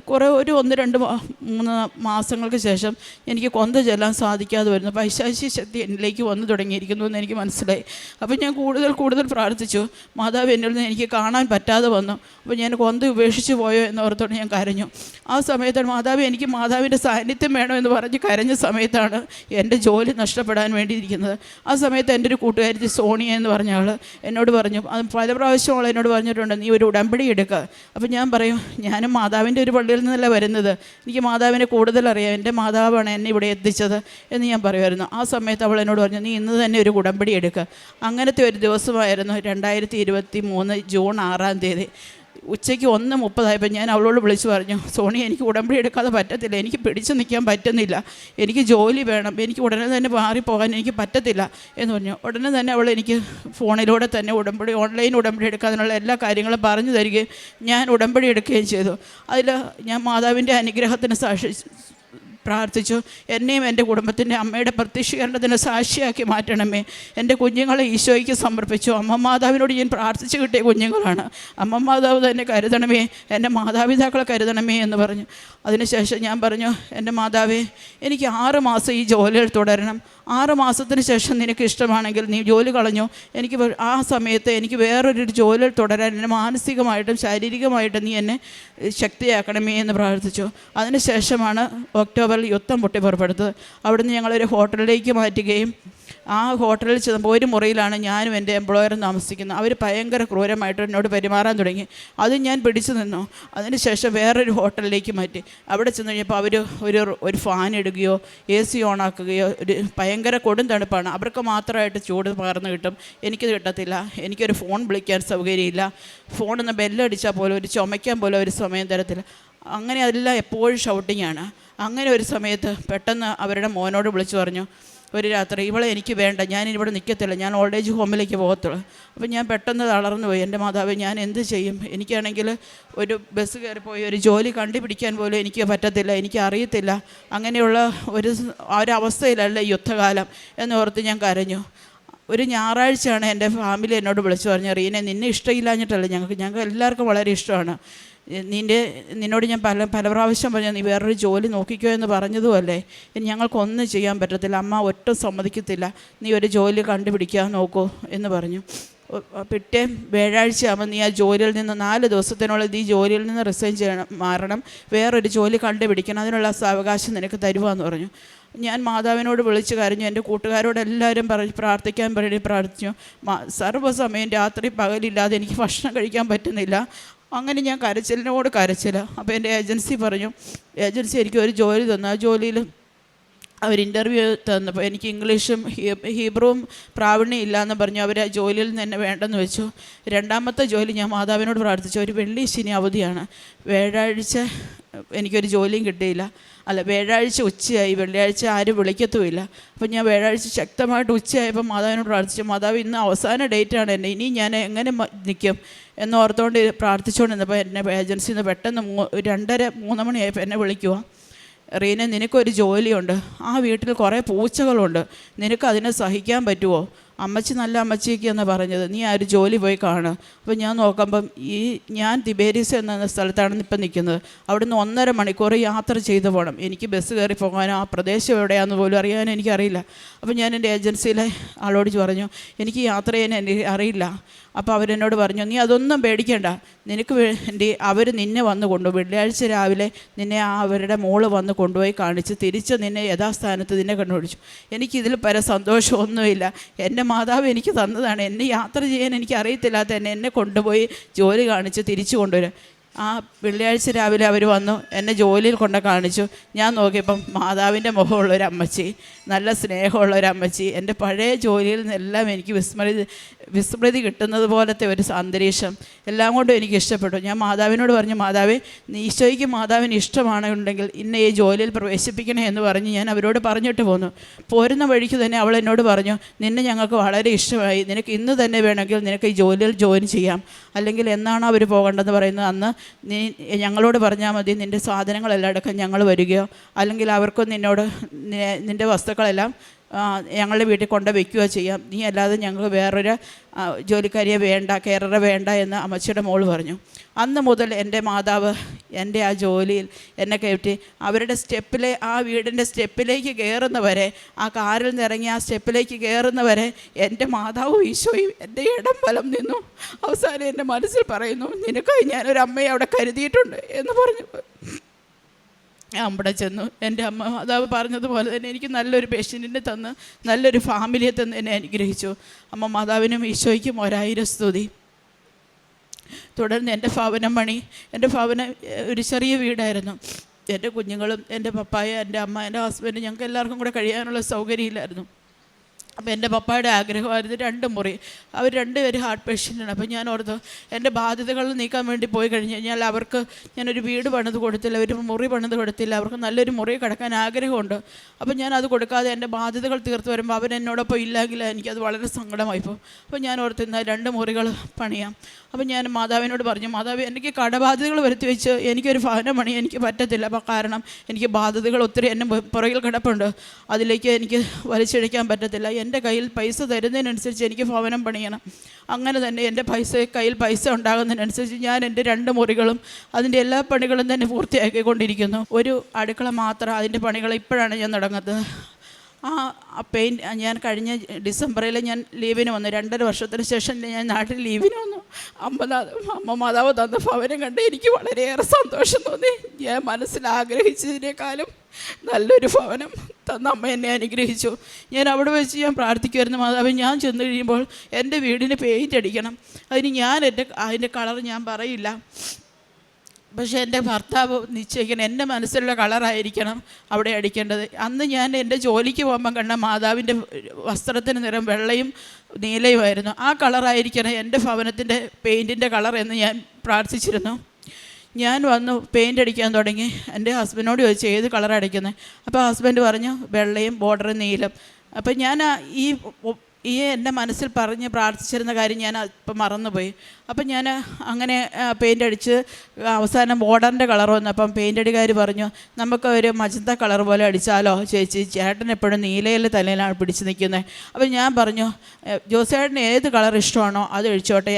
കുറേ ഒരു 1-2-3 മാസങ്ങൾക്ക് ശേഷം എനിക്ക് കൊന്ത ചെല്ലാൻ സാധിക്കാതെ വരുന്നു. പൈശാചിക ശക്തി എന്നിലേക്ക് വന്നു തുടങ്ങിയിരിക്കുന്നു എന്ന് എനിക്ക് മനസ്സിലായി. അപ്പോൾ ഞാൻ കൂടുതൽ പ്രാർത്ഥിച്ചു. മാതാവ് എന്നിൽ നിന്ന് എനിക്ക് കാണാൻ പറ്റാതെ വന്നു. അപ്പോൾ ഞാൻ കൊന്ത ഉപേക്ഷിച്ച് പോയോ എന്നോർത്തോടെ ഞാൻ കരഞ്ഞു. ആ സമയത്താണ് മാതാവ്, എനിക്ക് മാതാവിൻ്റെ സാന്നിധ്യം വേണമെന്ന് പറഞ്ഞ് കരഞ്ഞ സമയത്താണ് എൻ്റെ ജോലി നഷ്ടപ്പെടാൻ വേണ്ടിയിരിക്കുന്നത്. ആ സമയത്ത് എൻ്റെ ഒരു കൂട്ടുകാരി സോണിയ എന്ന് പറഞ്ഞ ആൾ എന്നോട് പറഞ്ഞു, അത് പല പ്രാവശ്യം അവൾ എന്നോട് പറഞ്ഞിട്ടുണ്ട്, നീ ഒരു ഉടമ്പടി എടുക്കുക. അപ്പോൾ ഞാൻ പറയും, ഞാനും മാതാവിൻ്റെ ഒരു പള്ളിയിൽ നിന്നല്ല വരുന്നത്, എനിക്ക് മാതാവിനെ കൂടുതൽ അറിയാം, എൻ്റെ മാതാവാണ് എന്നെ ഇവിടെ എത്തിച്ചത് എന്ന് ഞാൻ പറയുമായിരുന്നു. ആ സമയത്ത് അവൾ എന്നോട് പറഞ്ഞു, നീ ഇന്ന് തന്നെ ഒരു ഉടമ്പടി എടുക്കുക. അങ്ങനത്തെ ഒരു ദിവസമായിരുന്നു 2023 ജൂൺ 6-ാം തീയതി. ഉച്ചയ്ക്ക് 1:30 ഞാൻ അവളോട് വിളിച്ച് പറഞ്ഞു, സോണി എനിക്ക് ഉടമ്പടി എടുക്കാതെ പറ്റത്തില്ല, എനിക്ക് പിടിച്ചു നിൽക്കാൻ പറ്റുന്നില്ല, എനിക്ക് ജോലി വേണം, എനിക്ക് ഉടനെ തന്നെ മാറിപ്പോകാൻ എനിക്ക് പറ്റത്തില്ല എന്ന് പറഞ്ഞു. ഉടനെ തന്നെ അവൾ എനിക്ക് ഫോണിലൂടെ തന്നെ ഉടമ്പടി ഓൺലൈൻ ഉടമ്പടി എടുക്കാനുള്ള എല്ലാ കാര്യങ്ങളും പറഞ്ഞു തരികയും ഞാൻ ഉടമ്പടി എടുക്കുകയും ചെയ്തു. അതിൽ ഞാൻ മാതാവിൻ്റെ അനുഗ്രഹത്തിന് പ്രാർത്ഥിച്ചു. എന്നെയും എൻ്റെ കുടുംബത്തിൻ്റെ അമ്മയുടെ പ്രത്യക്ഷീകരണത്തിന് സാക്ഷിയാക്കി മാറ്റണമേ. എൻ്റെ കുഞ്ഞുങ്ങളെ ഈശോയ്ക്ക് സമർപ്പിച്ചു. അമ്മ മാതാവിനോട് ഞാൻ പ്രാർത്ഥിച്ചു കിട്ടിയ കുഞ്ഞുങ്ങളാണ്. അമ്മ മാതാവ് തന്നെ കരുതണമേ, എൻ്റെ മാതാപിതാക്കളെ കരുതണമേ എന്ന് പറഞ്ഞു. അതിനുശേഷം ഞാൻ പറഞ്ഞു, എൻ്റെ മാതാവേ, എനിക്ക് 6 മാസം ഈ ജോലിയിൽ തുടരണം. 6 മാസത്തിന് ശേഷം നിനക്ക് ഇഷ്ടമാണെങ്കിൽ നീ ജോലി കളഞ്ഞു. എനിക്ക് ആ സമയത്ത് എനിക്ക് വേറൊരു ജോലിയിൽ തുടരാൻ എന്നെ മാനസികമായിട്ടും ശാരീരികമായിട്ടും നീ എന്നെ ശക്തിയാക്കണമേ എന്ന് പ്രാർത്ഥിച്ചു. അതിനുശേഷമാണ് ഒക്ടോബറിൽ യുദ്ധം പൊട്ടി പുറപ്പെടുത്തത്. അവിടുന്ന് ഞങ്ങളൊരു ഹോട്ടലിലേക്ക് മാറ്റുകയും ആ ഹോട്ടലിൽ ചെന്നപ്പോൾ ഒരു മുറിയിലാണ് ഞാനും എൻ്റെ എംപ്ലോയറും താമസിക്കുന്നത്. അവർ ഭയങ്കര ക്രൂരമായിട്ട് എന്നോട് പെരുമാറാൻ തുടങ്ങി. അത് ഞാൻ പിടിച്ചു നിന്നു. അതിനുശേഷം വേറൊരു ഹോട്ടലിലേക്ക് മാറ്റി. അവിടെ ചെന്ന് കഴിഞ്ഞപ്പോൾ അവർ ഒരു ഫാൻ ഇടുകയോ AC ഓണാക്കുകയോ, ഒരു ഭയങ്കര കൊടും തണുപ്പാണ്, അവർക്ക് മാത്രമായിട്ട് ചൂട് പകർന്ന് കിട്ടും, എനിക്കത് കിട്ടത്തില്ല. എനിക്കൊരു ഫോൺ വിളിക്കാൻ സൗകര്യമില്ല, ഫോണൊന്ന് ബെല്ലടിച്ചാൽ പോലും ഒരു ചുമയ്ക്കാൻ പോലും ഒരു സമയം തരത്തില്ല. അങ്ങനെ അതെല്ലാം എപ്പോഴും ഷൗട്ടിങ്ങാണ്. അങ്ങനെ ഒരു സമയത്ത് പെട്ടെന്ന് അവരുടെ മോനോട് വിളിച്ചു പറഞ്ഞു, ഒരു രാത്രി, ഇവളെ എനിക്ക് വേണ്ട, ഞാനിവിടെ നിൽക്കത്തില്ല, ഞാൻ ഓൾഡ് ഏജ് ഹോമിലേക്ക് പോകത്തുള്ളൂ. അപ്പം ഞാൻ പെട്ടെന്ന് തളർന്നു പോയി. എൻ്റെ മാതാവ്, ഞാൻ എന്ത് ചെയ്യും? എനിക്കാണെങ്കിൽ ഒരു ബസ് കയറിപ്പോയി ഒരു ജോലി കണ്ടുപിടിക്കാൻ പോലും എനിക്ക് പറ്റത്തില്ല, എനിക്ക് അറിയത്തില്ല. അങ്ങനെയുള്ള ഒരവസ്ഥയിലല്ല യുദ്ധകാലം എന്നോർത്ത് ഞാൻ കരഞ്ഞു. ഒരു ഞായറാഴ്ചയാണ് എൻ്റെ ഫാമിലി എന്നോട് വിളിച്ചു പറഞ്ഞു, റീനെ, നിന്നെ ഇഷ്ടമില്ലാഞ്ഞിട്ടല്ല, ഞങ്ങൾക്ക് എല്ലാവർക്കും വളരെ ഇഷ്ടമാണ്. നിന്നോട് ഞാൻ പല പ്രാവശ്യം പറഞ്ഞു, നീ വേറൊരു ജോലി നോക്കിക്കോ എന്ന് പറഞ്ഞതുമല്ലേ, ഇനി ഞങ്ങൾക്കൊന്നും ചെയ്യാൻ പറ്റത്തില്ല, അമ്മ ഒട്ടും സമ്മതിക്കത്തില്ല, നീ ഒരു ജോലി കണ്ടുപിടിക്കാൻ നോക്കൂ എന്ന് പറഞ്ഞു. പിറ്റേ വ്യാഴാഴ്ചയാകുമ്പോൾ നീ ആ ജോലിയിൽ നിന്ന് 4 ദിവസത്തിനുള്ളിൽ നീ ജോലിയിൽ നിന്ന് റിസൈൻ ചെയ്യണം, മാറണം, വേറൊരു ജോലി കണ്ടുപിടിക്കണം, അതിനുള്ള അവകാശം നിനക്ക് തരുവാന്ന് പറഞ്ഞു. ഞാൻ മാതാവിനോട് വിളിച്ച് കരഞ്ഞു. എൻ്റെ കൂട്ടുകാരോടെല്ലാവരും പ്രാർത്ഥിക്കാൻ പ്രാർത്ഥിച്ചു. സർവ്വസമയം രാത്രി പകലില്ലാതെ എനിക്ക് ഭക്ഷണം കഴിക്കാൻ പറ്റുന്നില്ല. അങ്ങനെ ഞാൻ കരച്ചിലിനോട് കരച്ചില്ല. അപ്പോൾ എൻ്റെ ഏജൻസി പറഞ്ഞു, ഏജൻസി എനിക്ക് ഒരു ജോലി തന്നു. ആ ജോലിയിൽ അവർ ഇൻ്റർവ്യൂ തന്നപ്പോൾ എനിക്ക് ഇംഗ്ലീഷും ഹീബ്രുവും പ്രാവീണ്യം ഇല്ലയെന്ന് പറഞ്ഞു. അവർ ആ ജോലിയിൽ നിന്ന് എന്നെ വേണ്ടെന്ന് വെച്ചു. 2ാമത്തെ ജോലി ഞാൻ മാതാവിനോട് പ്രാർത്ഥിച്ചു. ഒരു വെള്ളി ശനി അവധിയാണ്. വ്യാഴാഴ്ച എനിക്കൊരു ജോലിയും കിട്ടിയില്ല. വ്യാഴാഴ്ച ഉച്ചയായി, വെള്ളിയാഴ്ച ആരും വിളിക്കത്തുമില്ല. അപ്പം ഞാൻ വ്യാഴാഴ്ച ശക്തമായിട്ട് ഉച്ചയായപ്പോൾ മാതാവിനോട് പ്രാർത്ഥിച്ചു, മാതാവ്, ഇന്ന് അവസാന ഡേറ്റാണ് എൻ്റെ, ഇനി ഞാൻ എങ്ങനെ നിൽക്കും എന്നോർത്തുകൊണ്ട് പ്രാർത്ഥിച്ചുകൊണ്ട് നിന്നപ്പോൾ എന്നെ ഏജൻസിയിൽ നിന്ന് പെട്ടെന്ന് 2:30-3 മണിയായപ്പോൾ എന്നെ വിളിക്കുക, റീന, നിനക്കൊരു ജോലിയുണ്ട്, ആ വീട്ടിൽ കുറേ പൂച്ചകളുണ്ട്, നിനക്കതിനെ സഹിക്കാൻ പറ്റുമോ? അമ്മച്ചി നല്ല അമ്മച്ചിക്ക് പറഞ്ഞത്, നീ ആ ഒരു ജോലി പോയി കാണുക. അപ്പോൾ ഞാൻ നോക്കുമ്പം ഞാൻ തിബേരീസ് എന്ന സ്ഥലത്താണ് ഇപ്പം നിൽക്കുന്നത്. അവിടുന്ന് 1.5 മണിക്കൂർ യാത്ര ചെയ്തു പോകണം. എനിക്ക് ബസ് കയറി പോകാനോ ആ പ്രദേശം എവിടെയാണെന്ന് പോലും അറിയാനോ എനിക്കറിയില്ല. അപ്പോൾ ഞാൻ എൻ്റെ ഏജൻസിയിലെ ആളോട് പറഞ്ഞു, എനിക്ക് യാത്ര ചെയ്യാൻ എനിക്ക് അറിയില്ല. അപ്പോൾ അവരെന്നോട് പറഞ്ഞു, നീ അതൊന്നും പേടിക്കേണ്ട, നിനക്ക് വേണ്ടി അവർ നിന്നെ വന്ന് കൊണ്ടുപോയി, വെള്ളിയാഴ്ച രാവിലെ നിന്നെ അവരുടെ മോള് വന്ന് കൊണ്ടുപോയി കാണിച്ച് തിരിച്ച് നിന്നെ യഥാസ്ഥാനത്ത് നിന്നെ കണ്ടുപിടിച്ചു. എനിക്കിതിൽ സന്തോഷമൊന്നുമില്ല. എൻ്റെ മാതാവ് എനിക്ക് തന്നതാണ്. എന്നെ യാത്ര ചെയ്യാൻ എനിക്ക് അറിയത്തില്ലാത്ത എന്നെ കൊണ്ടുപോയി ജോലി കാണിച്ച് തിരിച്ചു കൊണ്ടുവരാം. ആ വെള്ളിയാഴ്ച രാവിലെ അവർ വന്നു, എന്നെ ജോലിയിൽ കൊണ്ട് കാണിച്ചു. ഞാൻ നോക്കിയപ്പം മാതാവിൻ്റെ മുഖമുള്ളൊരമ്മച്ചി, നല്ല സ്നേഹമുള്ളൊരമ്മച്ചി, എൻ്റെ പഴയ ജോലിയിൽ നിന്നെല്ലാം എനിക്ക് വിസ്മൃതി കിട്ടുന്നത് പോലത്തെ ഒരു അന്തരീക്ഷം, എല്ലാം കൊണ്ടും എനിക്ക് ഇഷ്ടപ്പെട്ടു. ഞാൻ മാതാവിനോട് പറഞ്ഞു, മാതാവേ, ഈശോയ്ക്ക് മാതാവിന് ഇഷ്ടമാണെന്നുണ്ടെങ്കിൽ ഇന്ന ഈ ജോലിയിൽ പ്രവേശിപ്പിക്കണേ എന്ന് പറഞ്ഞ് ഞാൻ അവരോട് പറഞ്ഞിട്ട് പോന്നു. പോരുന്ന വഴിക്ക് തന്നെ അവൾ എന്നോട് പറഞ്ഞു, നിന്നെ ഞങ്ങൾക്ക് വളരെ ഇഷ്ടമായി, നിനക്ക് ഇന്ന് തന്നെ വേണമെങ്കിൽ നിനക്ക് ഈ ജോലിയിൽ ജോയിൻ ചെയ്യാം, അല്ലെങ്കിൽ എന്നാണോ അവർ പോകേണ്ടതെന്ന് പറയുന്നത് അന്ന് നീ ഞങ്ങളോട് പറഞ്ഞാൽ മതി, നിൻ്റെ സാധനങ്ങളെല്ലാം എടുക്കാൻ ഞങ്ങൾ വരികയോ അല്ലെങ്കിൽ അവർക്കും നിൻ്റെ വസ്തുക്കളെല്ലാം ഞങ്ങളുടെ വീട്ടിൽ കൊണ്ട് വയ്ക്കുകയോ ചെയ്യാം, നീ അല്ലാതെ ഞങ്ങൾക്ക് വേറൊരു ജോലിക്കാരിയെ വേണ്ട, കെയററെ വേണ്ട എന്ന് അമ്മച്ചിയുടെ മോൾ പറഞ്ഞു. അന്ന് മുതൽ എൻ്റെ മാതാവ് എൻ്റെ ആ ജോലിയിൽ എന്നെ കയറ്റി അവരുടെ ആ വീടിൻ്റെ സ്റ്റെപ്പിലേക്ക് കയറുന്നവരെ, ആ കാറിൽ നിന്ന് ഇറങ്ങി ആ സ്റ്റെപ്പിലേക്ക് കയറുന്നവരെ എൻ്റെ മാതാവും ഈശോയും എൻ്റെ ഇടം വലം നിന്നു. അവസാനം എൻ്റെ മനസ്സിൽ പറയുന്നു, നിനക്കായി ഞാനൊരു അമ്മയെ അവിടെ കരുതിയിട്ടുണ്ട് എന്ന് പറഞ്ഞു. ഞാൻ അവിടെ ചെന്നു. എൻ്റെ അമ്മ മാതാവ് പറഞ്ഞതുപോലെ തന്നെ എനിക്ക് നല്ലൊരു പേഷ്യൻറ്റിനെ തന്ന് നല്ലൊരു ഫാമിലിയെ തന്ന് എന്നെ അനുഗ്രഹിച്ചു. അമ്മ മാതാവിനും ഈശോയ്ക്കും 1000 സ്തുതി. തുടർന്ന് എൻ്റെ ഭവനം ഒരു ചെറിയ വീടായിരുന്നു. എൻ്റെ കുഞ്ഞുങ്ങളും എൻ്റെ പപ്പായ, എൻ്റെ അമ്മ, എൻ്റെ ഹസ്ബൻഡ്, ഞങ്ങൾക്ക് എല്ലാവർക്കും കൂടെ കഴിയാനുള്ള സൗകര്യമില്ലായിരുന്നു. അപ്പോൾ എൻ്റെ പപ്പായുടെ ആഗ്രഹമായിരുന്നു 2 മുറി. അവർ 2 പേര് ഹാർട്ട് പേഷ്യൻ്റാണ്. അപ്പോൾ ഞാൻ ഓർത്തു എൻ്റെ ബാധ്യതകൾ നീക്കാൻ വേണ്ടി പോയി കഴിഞ്ഞ് കഴിഞ്ഞാൽ അവർക്ക് ഞാനൊരു വീട് പണിത് കൊടുത്തില്ല, ഒരു മുറി പണിത് കൊടുത്തില്ല, അവർക്ക് നല്ലൊരു മുറി കിടക്കാൻ ആഗ്രഹമുണ്ട്. അപ്പോൾ ഞാൻ അത് കൊടുക്കാതെ എൻ്റെ ബാധ്യതകൾ തീർത്ത് വരുമ്പോൾ അവരെന്നോടൊപ്പം ഇല്ലെങ്കിൽ എനിക്കത് വളരെ സങ്കടമായിപ്പോൾ. അപ്പോൾ ഞാൻ ഓർത്ത് എന്നാൽ 2 മുറികൾ പണിയാം. അപ്പോൾ ഞാൻ മാതാവിനോട് പറഞ്ഞു, മാതാവ് എനിക്ക് കടബാധ്യതകൾ വരുത്തി വെച്ച് എനിക്കൊരു ഭവനം പണി എനിക്ക് പറ്റത്തില്ല. അപ്പോൾ കാരണം എനിക്ക് ബാധ്യതകൾ ഒത്തിരി എന്നെ പുറകിൽ കിടപ്പുണ്ട്, അതിലേക്ക് എനിക്ക് വലിച്ചിഴയ്ക്കാൻ പറ്റത്തില്ല. എൻ്റെ കയ്യിൽ പൈസ തരുന്നതിനനുസരിച്ച് എനിക്ക് ഭവനം പണിയണം. അങ്ങനെ തന്നെ എൻ്റെ കയ്യിൽ പൈസ ഉണ്ടാകുന്നതിനനുസരിച്ച് ഞാൻ എൻ്റെ 2 മുറികളും അതിൻ്റെ എല്ലാ പണികളും തന്നെ പൂർത്തിയാക്കിക്കൊണ്ടിരിക്കുന്നു. ഒരു അടുക്കള മാത്രം അതിൻ്റെ പണികൾ ഇപ്പോഴാണ് ഞാൻ തുടങ്ങുന്നത്. ഞാൻ കഴിഞ്ഞ ഡിസംബറിൽ ഞാൻ ലീവിന് വന്നു. 2.5 വർഷത്തിന് ശേഷം ഞാൻ നാട്ടിൽ ലീവിന് വന്നു. അമ്മ മാതാവ് തന്ന ഭവനം കണ്ട് എനിക്ക് വളരെയേറെ സന്തോഷം തോന്നി. ഞാൻ മനസ്സിൽ ആഗ്രഹിച്ചതിനേക്കാളും നല്ലൊരു ഭവനം തന്ന അമ്മ എന്നെ അനുഗ്രഹിച്ചു. ഞാൻ അവിടെ വെച്ച് ഞാൻ പ്രാർത്ഥിക്കുമായിരുന്നു, മാതാവ് ഞാൻ ചെന്ന് കഴിയുമ്പോൾ എൻ്റെ വീടിന് പെയിൻ്റ് അടിക്കണം. അതിന് അതിൻ്റെ കളർ ഞാൻ പറയില്ല, പക്ഷേ എൻ്റെ ഭർത്താവ് നിശ്ചയിക്കണം എൻ്റെ മനസ്സിലുള്ള കളറായിരിക്കണം അവിടെ അടിക്കേണ്ടത്. അന്ന് ഞാൻ എൻ്റെ ജോലിക്ക് പോകുമ്പം കണ്ട മാതാവിൻ്റെ വസ്ത്രത്തിന് നിറം വെള്ളയും നീലയുമായിരുന്നു. ആ കളറായിരിക്കണം എൻ്റെ ഭവനത്തിൻ്റെ പെയിൻറ്റിൻ്റെ കളർ എന്ന് ഞാൻ പ്രാർത്ഥിച്ചിരുന്നു. ഞാൻ വന്നു പെയിൻ്റ് അടിക്കാൻ തുടങ്ങി. എൻ്റെ ഹസ്ബൻഡിനോട് ചോദിച്ചു ഏത് കളറാണ് അടിക്കുന്നത്. അപ്പോൾ ഹസ്ബൻഡ് പറഞ്ഞു വെള്ളയും ബോർഡറും നീലം. അപ്പം ഞാൻ എൻ്റെ മനസ്സിൽ പറഞ്ഞ് പ്രാർത്ഥിച്ചിരുന്ന കാര്യം ഞാൻ ഇപ്പം മറന്നുപോയി. അപ്പം ഞാൻ അങ്ങനെ പെയിൻ്റ് അടിച്ച് അവസാനം ബോർഡറിൻ്റെ കളർ വന്നപ്പം പെയിൻ്റ് അടിക്കാർ പറഞ്ഞു നമുക്ക് ഒരു മജന്ത കളർ പോലെ അടിച്ചാലോ ചേച്ചി, ചേട്ടൻ എപ്പോഴും നീലയിൽ തലയിലാണ് പിടിച്ച് നിൽക്കുന്നത്. അപ്പം ഞാൻ പറഞ്ഞു ജോസേട്ടന് ഏത് കളർ ഇഷ്ടമാണോ അത് അടിച്ചോട്ടെ,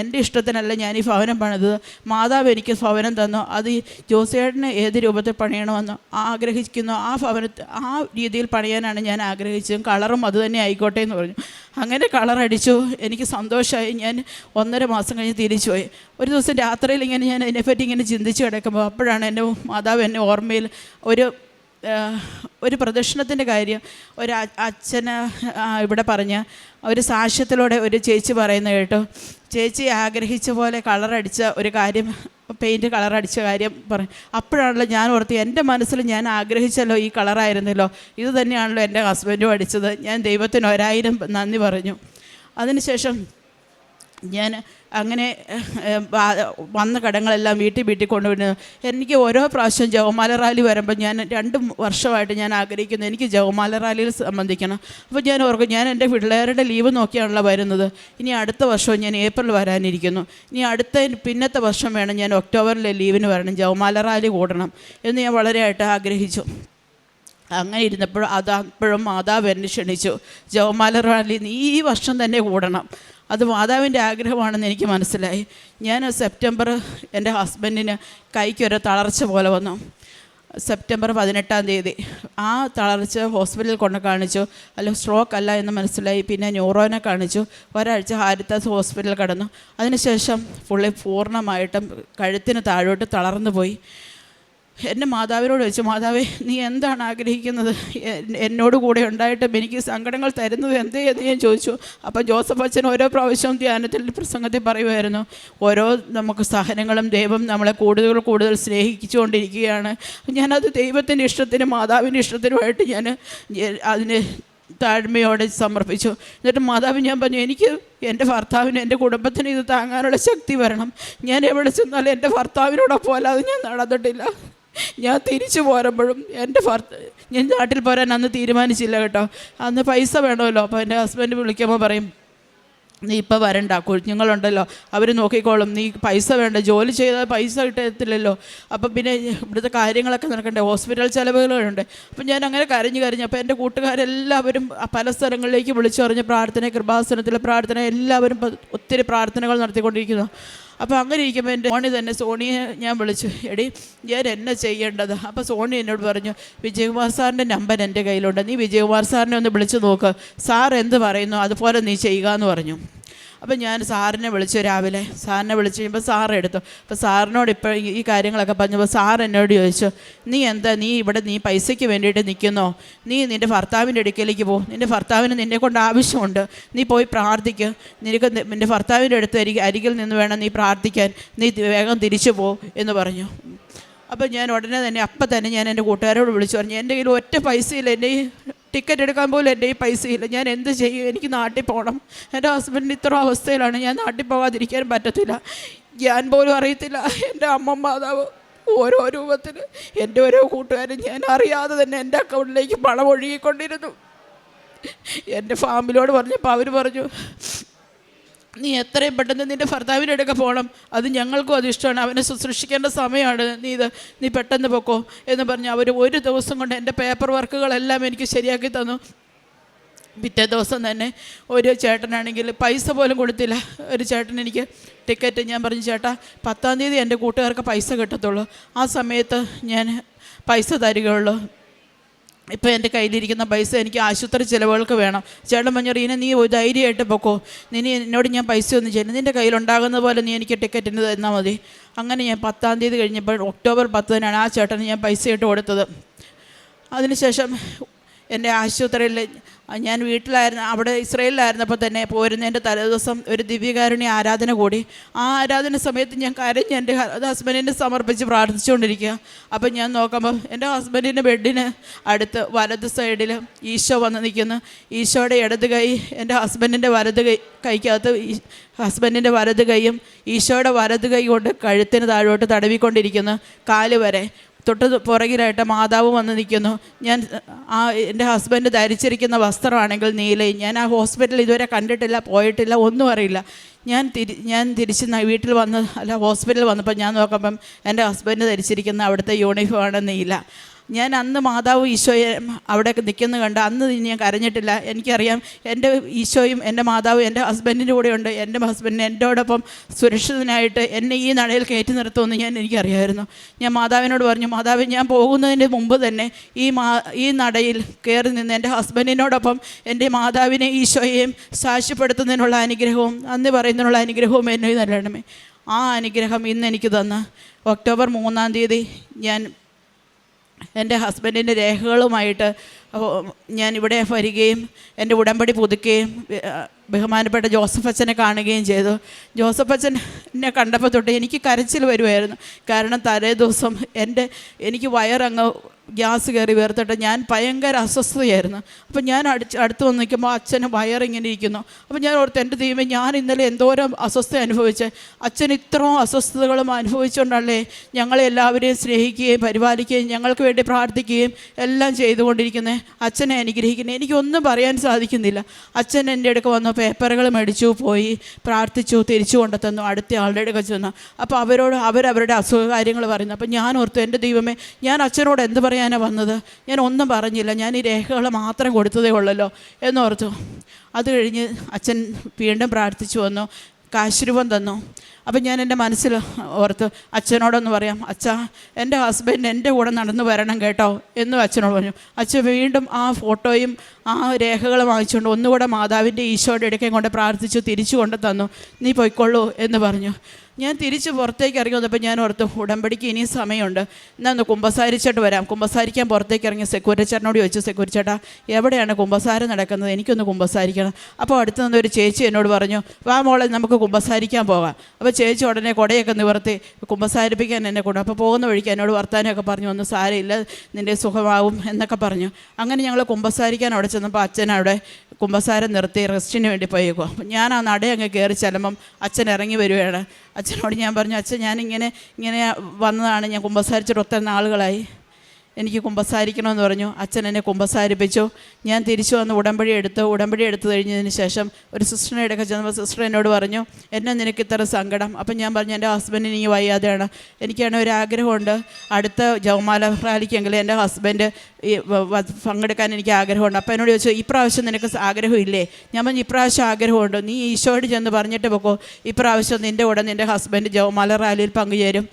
എൻ്റെ ഇഷ്ടത്തിനല്ല ഞാൻ ഈ ഭവനം പണിതത്, മാതാവ് എനിക്ക് ഭവനം തന്നു, അത് ജോസേട്ടന് ഏത് രൂപത്തിൽ പണിയണമെന്ന് ആഗ്രഹിക്കുന്നു ആ രീതിയിൽ പണിയാനാണ് ഞാൻ ആഗ്രഹിച്ചത്, കളറും അതുതന്നെ ആയിക്കോട്ടെ എന്ന് പറഞ്ഞു. അങ്ങനെ കളറടിച്ചു. എനിക്ക് സന്തോഷമായി. ഞാൻ 1.5 മാസം കഴിഞ്ഞ് തിരിച്ചു പോയി. ഒരു ദിവസം രാത്രിയിൽ ഇങ്ങനെ ഞാൻ അതിനെപ്പറ്റി ഇങ്ങനെ ചിന്തിച്ച് കിടക്കുമ്പോൾ അപ്പോഴാണ് എൻ്റെ മാതാവ് എന്നെ ഓർമ്മയിൽ ഒരു പ്രദക്ഷിണത്തിൻ്റെ കാര്യം ഒരു അച്ഛന് ഇവിടെ പറഞ്ഞ് ഒരു സാക്ഷ്യത്തിലൂടെ ഒരു ചേച്ചി പറയുന്നത് കേട്ടു. ചേച്ചി ആഗ്രഹിച്ച പോലെ കളറടിച്ച ഒരു കാര്യം, പെയിൻറ്റ് കളറടിച്ച കാര്യം പറയും. അപ്പോഴാണല്ലോ ഞാൻ ഓർത്ത് എൻ്റെ മനസ്സിൽ ഞാൻ ആഗ്രഹിച്ചല്ലോ ഈ കളറായിരുന്നല്ലോ, ഇത് തന്നെയാണല്ലോ എൻ്റെ ഹസ്ബൻഡും അടിച്ചത്. ഞാൻ ദൈവത്തിന് 1000 നന്ദി പറഞ്ഞു. അതിനുശേഷം ഞാൻ അങ്ങനെ വന്ന കടങ്ങളെല്ലാം വീട്ടിൽ കൊണ്ടുവരുന്നു. എനിക്ക് ഓരോ പ്രാവശ്യം ജവമാല റാലി വരുമ്പോൾ ഞാൻ 2 വർഷമായിട്ട് ഞാൻ ആഗ്രഹിക്കുന്നു എനിക്ക് ജവമാല റാലിയിൽ സംബന്ധിക്കണം. അപ്പോൾ ഞാൻ ഓർക്കും ഞാൻ എൻ്റെ പിള്ളേരുടെ ലീവ് നോക്കിയാണല്ലോ വരുന്നത്, ഇനി അടുത്ത വർഷവും ഞാൻ ഏപ്രിൽ വരാനിരിക്കുന്നു, ഇനി പിന്നത്തെ വർഷം വേണം ഞാൻ ഒക്ടോബറിലെ ലീവിന് വരണം, ജവമാല റാലി കൂടണം എന്ന് ഞാൻ വളരെയായിട്ട് ആഗ്രഹിച്ചു. അങ്ങനെ ഇരുന്നപ്പോൾ അപ്പോഴും മാതാവ് എന്നെ ക്ഷണിച്ചു, ജവമാല റാലി നീ ഈ വർഷം തന്നെ കൂടണം. അത് മാതാവിൻ്റെ ആഗ്രഹമാണെന്ന് എനിക്ക് മനസ്സിലായി. ഞാൻ സെപ്റ്റംബർ എൻ്റെ ഹസ്ബൻഡിന് കൈക്കൊരു തളർച്ച പോലെ വന്നു. സെപ്റ്റംബർ 18-ാം തീയതി ആ തളർച്ച ഹോസ്പിറ്റലിൽ കൊണ്ട് കാണിച്ചു. അല്ല സ്ട്രോക്ക് അല്ല എന്ന് മനസ്സിലായി. പിന്നെ ന്യൂറോനെ കാണിച്ചു. ഒരാഴ്ച ഹാരിത്താസ് ഹോസ്പിറ്റലിൽ കിടന്നു. അതിനുശേഷം പൂർണ്ണമായിട്ടും കഴുത്തിന് താഴോട്ട് തളർന്നു പോയി. എൻ്റെ മാതാവിനോട് ചോദിച്ചു, മാതാവേ നീ എന്താണ് ആഗ്രഹിക്കുന്നത്, എന്നോട് കൂടെ ഉണ്ടായിട്ടും എനിക്ക് സങ്കടങ്ങൾ തരുന്നത് എന്തേ എന്ന് ഞാൻ ചോദിച്ചു. അപ്പം ജോസഫ് അച്ഛൻ ഓരോ പ്രാവശ്യവും ധ്യാനത്തിൽ പ്രസംഗത്തിൽ പറയുമായിരുന്നു, ഓരോ നമുക്ക് സഹനങ്ങളും ദൈവം നമ്മളെ കൂടുതൽ സ്നേഹിച്ചുകൊണ്ടിരിക്കുകയാണ്. ഞാനത് ദൈവത്തിൻ്റെ ഇഷ്ടത്തിനും മാതാവിൻ്റെ ഇഷ്ടത്തിനുമായിട്ട് ഞാൻ അതിന് താഴ്മയോടെ സമർപ്പിച്ചു. എന്നിട്ട് മാതാവ് ഞാൻ പറഞ്ഞു, എനിക്ക് എൻ്റെ ഭർത്താവിന് എൻ്റെ കുടുംബത്തിന് ഇത് താങ്ങാനുള്ള ശക്തി വരണം. ഞാൻ എവിടെ ചെന്നാലും എൻ്റെ ഭർത്താവിനോടൊപ്പം അല്ലാതെ ഞാൻ നടന്നിട്ടില്ല. ഞാൻ തിരിച്ചു പോരുമ്പോഴും ഞാൻ നാട്ടിൽ പോരാൻ അന്ന് തീരുമാനിച്ചില്ല കേട്ടോ. അന്ന് പൈസ വേണമല്ലോ. അപ്പോൾ എൻ്റെ ഹസ്ബൻഡ് വിളിക്കുമ്പോൾ പറയും, നീ ഇപ്പോൾ വരണ്ട, കുഞ്ഞുങ്ങളുണ്ടല്ലോ അവർ നോക്കിക്കോളും, നീ പൈസ വേണ്ട, ജോലി ചെയ്താൽ പൈസ കിട്ടത്തില്ലല്ലോ, അപ്പം പിന്നെ ഇവിടുത്തെ കാര്യങ്ങളൊക്കെ നടക്കണ്ടേ, ഹോസ്പിറ്റൽ ചിലവുകളുണ്ട്. അപ്പം ഞാൻ അങ്ങനെ കരഞ്ഞു. അപ്പോൾ എൻ്റെ കൂട്ടുകാരെല്ലാവരും പല സ്ഥലങ്ങളിലേക്ക് വിളിച്ചു പറഞ്ഞ് പ്രാർത്ഥന, കൃപാസനത്തിലെ പ്രാർത്ഥന, എല്ലാവരും ഒത്തിരി പ്രാർത്ഥനകൾ നടത്തിക്കൊണ്ടിരിക്കുന്നു. അപ്പോൾ അങ്ങനെ ഇരിക്കുമ്പോൾ എൻ്റെ സോണിയെ ഞാൻ വിളിച്ചു, എടി ഞാൻ എന്നെ ചെയ്യേണ്ടത്. അപ്പോൾ സോണി എന്നോട് പറഞ്ഞു, വിജയകുമാർ സാറിൻ്റെ നമ്പർ എൻ്റെ കയ്യിലുണ്ട്, നീ വിജയകുമാർ സാറിനെ ഒന്ന് വിളിച്ച് നോക്ക്, സാർ എന്ത് പറയുന്നു അതുപോലെ നീ ചെയ്യുക എന്ന് പറഞ്ഞു. അപ്പം ഞാൻ സാറിനെ വിളിച്ചു. രാവിലെ സാറിനെ വിളിച്ച് കഴിയുമ്പോൾ സാർ എടുത്തു. അപ്പോൾ സാറിനോട് ഇപ്പോൾ ഈ കാര്യങ്ങളൊക്കെ പറഞ്ഞപ്പോൾ സാർ എന്നോട് ചോദിച്ചു, നീ ഇവിടെ പൈസയ്ക്ക് വേണ്ടിയിട്ട് നിൽക്കുന്നോ, നീ നിൻ്റെ ഭർത്താവിൻ്റെ അടുക്കലേക്ക് പോ, നിൻ്റെ ഭർത്താവിന് നിന്നെ കൊണ്ട് ആവശ്യമുണ്ട്, നീ പോയി പ്രാർത്ഥിക്കുക, നിൻ്റെ ഭർത്താവിൻ്റെ അടുത്ത് അരികിൽ നിന്ന് വേണം നീ പ്രാർത്ഥിക്കാൻ, നീ വേഗം തിരിച്ചു പോ എന്ന് പറഞ്ഞു. അപ്പോൾ ഞാൻ ഉടനെ തന്നെ അപ്പം തന്നെ ഞാൻ എൻ്റെ കൂട്ടുകാരോട് വിളിച്ചു പറഞ്ഞു, എൻ്റെ കയ്യിൽ ഒറ്റ പൈസയില്ല, എൻ്റെ ടിക്കറ്റ് എടുക്കാൻ പോലും എൻ്റെ ഈ പൈസയില്ല. ഞാൻ എന്ത് ചെയ്യും? എനിക്ക് നാട്ടിൽ പോകണം. എൻ്റെ ഹസ്ബൻഡിന് ഇത്ര അവസ്ഥയിലാണ്. ഞാൻ നാട്ടിൽ പോകാതിരിക്കാൻ പറ്റത്തില്ല. ഞാൻ പോലും അറിയത്തില്ല. എൻ്റെ അമ്മ മാതാവ് ഓരോ രൂപത്തിൽ എൻ്റെ ഓരോ കൂട്ടുകാരും ഞാൻ അറിയാതെ തന്നെ എൻ്റെ അക്കൗണ്ടിലേക്ക് പണം ഒഴുകിക്കൊണ്ടിരുന്നു. എൻ്റെ ഫാമിലിയോട് പറഞ്ഞപ്പോൾ അവർ പറഞ്ഞു, നീ എത്രയും പെട്ടെന്ന് നിൻ്റെ ഭർത്താവിൻ്റെ അടുക്ക പോകണം, അത് ഞങ്ങൾക്കും അത് ഇഷ്ടമാണ്, അവനെ ശുശ്രൂഷിക്കേണ്ട സമയമാണ്, നീ പെട്ടെന്ന് പൊക്കോ എന്ന് പറഞ്ഞ് അവർ ഒരു ദിവസം കൊണ്ട് എൻ്റെ പേപ്പർ വർക്കുകളെല്ലാം എനിക്ക് ശരിയാക്കി തന്നു. പിറ്റേ ദിവസം തന്നെ ഒരു ചേട്ടനാണെങ്കിൽ പൈസ പോലും കൊടുത്തില്ല. ഒരു ചേട്ടൻ എനിക്ക് ടിക്കറ്റ്, ഞാൻ പറഞ്ഞു, ചേട്ടാ 10-ാം തീയതി എൻ്റെ കൂട്ടുകാർക്ക് പൈസ കിട്ടത്തുള്ളൂ, ആ സമയത്ത് ഞാൻ പൈസ തരികയുള്ളൂ, ഇപ്പോൾ എൻ്റെ കയ്യിലിരിക്കുന്ന പൈസ എനിക്ക് ആശുപത്രി ചിലവുകൾക്ക് വേണം. ചേട്ടൻ പറഞ്ഞു, റീന നീ ധൈര്യമായിട്ട് പൊക്കോ, എന്നോട് ഞാൻ പൈസ ഒന്നും ചെയ്യുന്നു, നിൻ്റെ കയ്യിലുണ്ടാകുന്ന പോലെ നീ എനിക്ക് ടിക്കറ്റിന് തന്നാൽ മതി. അങ്ങനെ ഞാൻ 10-ാം തീയതി കഴിഞ്ഞപ്പോൾ ഒക്ടോബർ 10-നാണ് ആ ചേട്ടന് ഞാൻ പൈസ ഇട്ട് കൊടുത്തത്. അതിനുശേഷം എൻ്റെ ആശുപത്രിയിൽ ഞാൻ വീട്ടിലായിരുന്നു, അവിടെ ഇസ്രയേലിലായിരുന്നപ്പോൾ തന്നെ പോരുന്നതിൻ്റെ തലേദിവസം ഒരു ദിവ്യകാരുണ്യ ആരാധന കൂടി. ആ ആരാധന സമയത്ത് ഞാൻ കരഞ്ഞ് എൻ്റെ ഹസ്ബൻഡിനെ സമർപ്പിച്ച് പ്രാർത്ഥിച്ചുകൊണ്ടിരിക്കുക. അപ്പം ഞാൻ നോക്കുമ്പോൾ എൻ്റെ ഹസ്ബൻഡിൻ്റെ ബെഡിന് അടുത്ത് വലത് സൈഡിൽ ഈശോ വന്ന് നിൽക്കുന്നു. ഈശോയുടെ ഇടത് കൈ എൻ്റെ ഹസ്ബൻഡിൻ്റെ വലത് കൈക്കകത്ത്, ഹസ്ബൻഡിൻ്റെ വലത് കൈയും ഈശോയുടെ വലത് കൈ കൊണ്ട് കഴുത്തിന് താഴോട്ട് തടവിക്കൊണ്ടിരിക്കുന്നു. കാല് വരെ തൊട്ട് പുറകിലായിട്ട് മാതാവ് വന്ന് നിൽക്കുന്നു. എൻ്റെ ഹസ്ബൻഡ് ധരിച്ചിരിക്കുന്ന വസ്ത്രമാണെങ്കിൽ നീലയും. ഞാൻ ആ ഹോസ്പിറ്റലിൽ ഇതുവരെ കണ്ടിട്ടില്ല, പോയിട്ടില്ല, ഒന്നും അറിയില്ല. ഞാൻ തിരിച്ച് വീട്ടിൽ ഹോസ്പിറ്റലിൽ വന്നപ്പോൾ ഞാൻ നോക്കുമ്പം എൻ്റെ ഹസ്ബൻഡ് ധരിച്ചിരിക്കുന്ന അവിടുത്തെ യൂണിഫോമാണ് നീല. ഞാൻ അന്ന് മാതാവ് ഈശോയെ അവിടെ നിൽക്കുന്ന കണ്ട് അന്ന് ഞാൻ കരഞ്ഞിട്ടില്ല. എനിക്കറിയാം എൻ്റെ ഈശോയും എൻ്റെ മാതാവും എൻ്റെ ഹസ്ബൻഡിൻ്റെ കൂടെയുണ്ട്. എൻ്റെ ഹസ്ബൻഡിന് എൻ്റെയോടൊപ്പം സുരക്ഷിതനായിട്ട് എന്നെ ഈ നടയിൽ കയറ്റി നിർത്തുമെന്ന് എനിക്ക് ഞാൻ മാതാവിനോട് പറഞ്ഞു, മാതാവ് ഞാൻ പോകുന്നതിന് മുമ്പ് തന്നെ ഈ നടയിൽ കയറി നിന്ന് എൻ്റെ ഹസ്ബൻഡിനോടൊപ്പം എൻ്റെ മാതാവിനെ ഈശോയെയും സാക്ഷ്യപ്പെടുത്തുന്നതിനുള്ള അനുഗ്രഹവും നന്ദി പറയുന്നതിനുള്ള അനുഗ്രഹവും എന്നെ നൽകണമേ. ആ അനുഗ്രഹം ഇന്ന് എനിക്ക് തന്ന് ഒക്ടോബർ 3-ാം തീയതി ഞാൻ എൻ്റെ ഹസ്ബൻഡിൻ്റെ രേഖകളുമായിട്ട് ഞാൻ ഇവിടെ വരികയും എൻ്റെ ഉടമ്പടി പുതുക്കുകയും ബഹുമാനപ്പെട്ട ജോസഫ് അച്ഛനെ കാണുകയും ചെയ്തു. ജോസഫ് അച്ഛൻ എന്നെ കണ്ടപ്പോൾ തൊട്ട് എനിക്ക് കരച്ചിൽ വരുമായിരുന്നു. കാരണം തലേ ദിവസം എനിക്ക് വയറങ്ങ് ഗ്യാസ് കയറി വേർത്തിട്ട് ഞാൻ ഭയങ്കര അസ്വസ്ഥതയായിരുന്നു. അപ്പം ഞാൻ അടുത്ത് വന്ന് നിൽക്കുമ്പോൾ അച്ഛന് വയറിങ്ങനെ ഇരിക്കുന്നു. അപ്പം ഞാൻ ഓർത്ത്, എൻ്റെ ദൈവമേ, ഞാൻ ഇന്നലെ എന്തോരം അസ്വസ്ഥത അനുഭവിച്ച് അച്ഛൻ ഇത്രയും അസ്വസ്ഥതകളും അനുഭവിച്ചുകൊണ്ടല്ലേ ഞങ്ങളെല്ലാവരെയും സ്നേഹിക്കുകയും പരിപാലിക്കുകയും ഞങ്ങൾക്ക് വേണ്ടി പ്രാർത്ഥിക്കുകയും എല്ലാം ചെയ്തുകൊണ്ടിരിക്കുന്നത്. അച്ഛനെ അനുഗ്രഹിക്കുന്നത് എനിക്കൊന്നും പറയാൻ സാധിക്കുന്നില്ല. അച്ഛൻ എൻ്റെ അടുക്ക് വന്നു, പേപ്പറുകൾ മേടിച്ചു, പോയി പ്രാർത്ഥിച്ചു, തിരിച്ചു കൊണ്ടുതന്നു, അടുത്ത ആളുടെ അടുക്ക ചെന്നു. അപ്പോൾ അവരവരുടെ അസുഖകാര്യങ്ങൾ പറയുന്നു. അപ്പം ഞാൻ ഓർത്തു, എൻ്റെ ദൈവമേ, ഞാൻ അച്ഛനോട് എന്ത് പറയാനാണ് വന്നത്? ഞാൻ ഒന്നും പറഞ്ഞില്ല, ഞാൻ ഈ രേഖകൾ മാത്രം കൊടുത്തതേ ഉള്ളല്ലോ എന്നോർത്തു. അത് കഴിഞ്ഞ് അച്ഛൻ വീണ്ടും പ്രാർത്ഥിച്ചു വന്നു, കാശുരൂപം തന്നു. അപ്പം ഞാൻ എൻ്റെ മനസ്സിൽ ഓർത്ത് അച്ഛനോടൊന്ന് പറയാം, അച്ഛാ എൻ്റെ ഹസ്ബൻഡ് എൻ്റെ കൂടെ നടന്നു വരണം കേട്ടോ എന്നും അച്ഛനോട് പറഞ്ഞു. അച്ഛൻ വീണ്ടും ആ ഫോട്ടോയും ആ രേഖകളും വാങ്ങിച്ചുകൊണ്ട് ഒന്നുകൂടെ മാതാവിൻ്റെ ഈശോയുടെ ഇടയ്ക്കും കൊണ്ട് പ്രാർത്ഥിച്ചു, തിരിച്ചു കൊണ്ട് തന്നു. നീ പോയിക്കൊള്ളൂ എന്ന് പറഞ്ഞു. ഞാൻ തിരിച്ച് പുറത്തേക്ക് ഇറങ്ങി വന്നപ്പോൾ ഞാൻ ഓർത്തു, ഉടമ്പടിക്ക് ഇനിയും സമയമുണ്ട്, എന്നാൽ ഒന്ന് കുമ്പസാരിച്ചിട്ട് വരാം. കുമ്പസാരിക്കാൻ പുറത്തേക്ക് ഇറങ്ങി സെക്യൂരിറ്റി ചേട്ടനോട് ചോദിച്ചു, സെക്യൂരിറ്റി ചേട്ടാ എവിടെയാണ് കുമ്പസാരം നടക്കുന്നത്? എനിക്കൊന്ന് കുമ്പസാരിക്കണം. അപ്പോൾ അടുത്ത് നിന്നൊരു ചേച്ചി എന്നോട് പറഞ്ഞു, വാ മോളെ നമുക്ക് കുമ്പസാരിക്കാൻ പോകാം. അപ്പോൾ ചേച്ചി ഉടനെ കുടയൊക്കെ നിവർത്തി കുമ്പസാരിപ്പിക്കാൻ എന്നെ കൊണ്ടു. അപ്പോൾ പോകുന്ന വഴിക്ക് എന്നോട് വർത്താനമൊക്കെ പറഞ്ഞു, ഒന്നും സാരമില്ല, നിൻ്റെ സുഖമാവും എന്നൊക്കെ പറഞ്ഞു. അങ്ങനെ ഞങ്ങൾ കുമ്പസാരിക്കാൻ അവിടെ ചെന്നപ്പോൾ അച്ഛൻ അവിടെ കുമ്പസാരം നിർത്തി റെസ്റ്റിന് വേണ്ടി പോയേക്കും. അപ്പം ഞാൻ ആ നട അങ്ങ് കയറി ചെല്ലുമ്പം അച്ഛൻ ഇറങ്ങി വരികയാണ്. അച്ഛനോട് ഞാൻ പറഞ്ഞു, അച്ഛൻ ഞാനിങ്ങനെ വന്നതാണ്, ഞാൻ കുമ്പസാരിച്ചിട്ട് ഒത്തിരി നാളുകളായി, എനിക്ക് കുമ്പസാരിക്കണമെന്ന് പറഞ്ഞു. അച്ഛൻ എന്നെ കുമ്പസാരിപ്പിച്ചു. ഞാൻ തിരിച്ചു വന്ന് ഉടമ്പടി എടുത്തു കഴിഞ്ഞതിന് ശേഷം ഒരു സിസ്റ്ററിനെ എടുക്കാൻ ചെന്നപ്പോൾ സിസ്റ്റർ എന്നോട് പറഞ്ഞു, എന്നെ നിനക്ക് ഇത്ര സങ്കടം? അപ്പം ഞാൻ പറഞ്ഞു, എൻ്റെ ഹസ്ബൻഡിന് ഇനി വയ്യാതെയാണ്, എനിക്കാണെങ്കിൽ ഒരു ആഗ്രഹമുണ്ട്, അടുത്ത ജവമാല റാലിക്കെങ്കിലും എൻ്റെ ഹസ്ബൻഡ് പങ്കെടുക്കാൻ എനിക്ക് ആഗ്രഹമുണ്ട്. അപ്പോൾ എന്നോട് ചോദിച്ചു, ഇപ്രാവശ്യം നിനക്ക് ആഗ്രഹമില്ലേ? ഞാൻ പറഞ്ഞു, ഇപ്രാവശ്യം ആഗ്രഹമുണ്ട്, നീ ഈശോയോട് ചെന്ന് പറഞ്ഞിട്ട് പോക്കോ, ഇപ്രാവശ്യം നിൻ്റെ കൂടെ നിൻ്റെ ഹസ്ബൻഡ് ജവമാല റാലിയിൽ പങ്കുചേരും.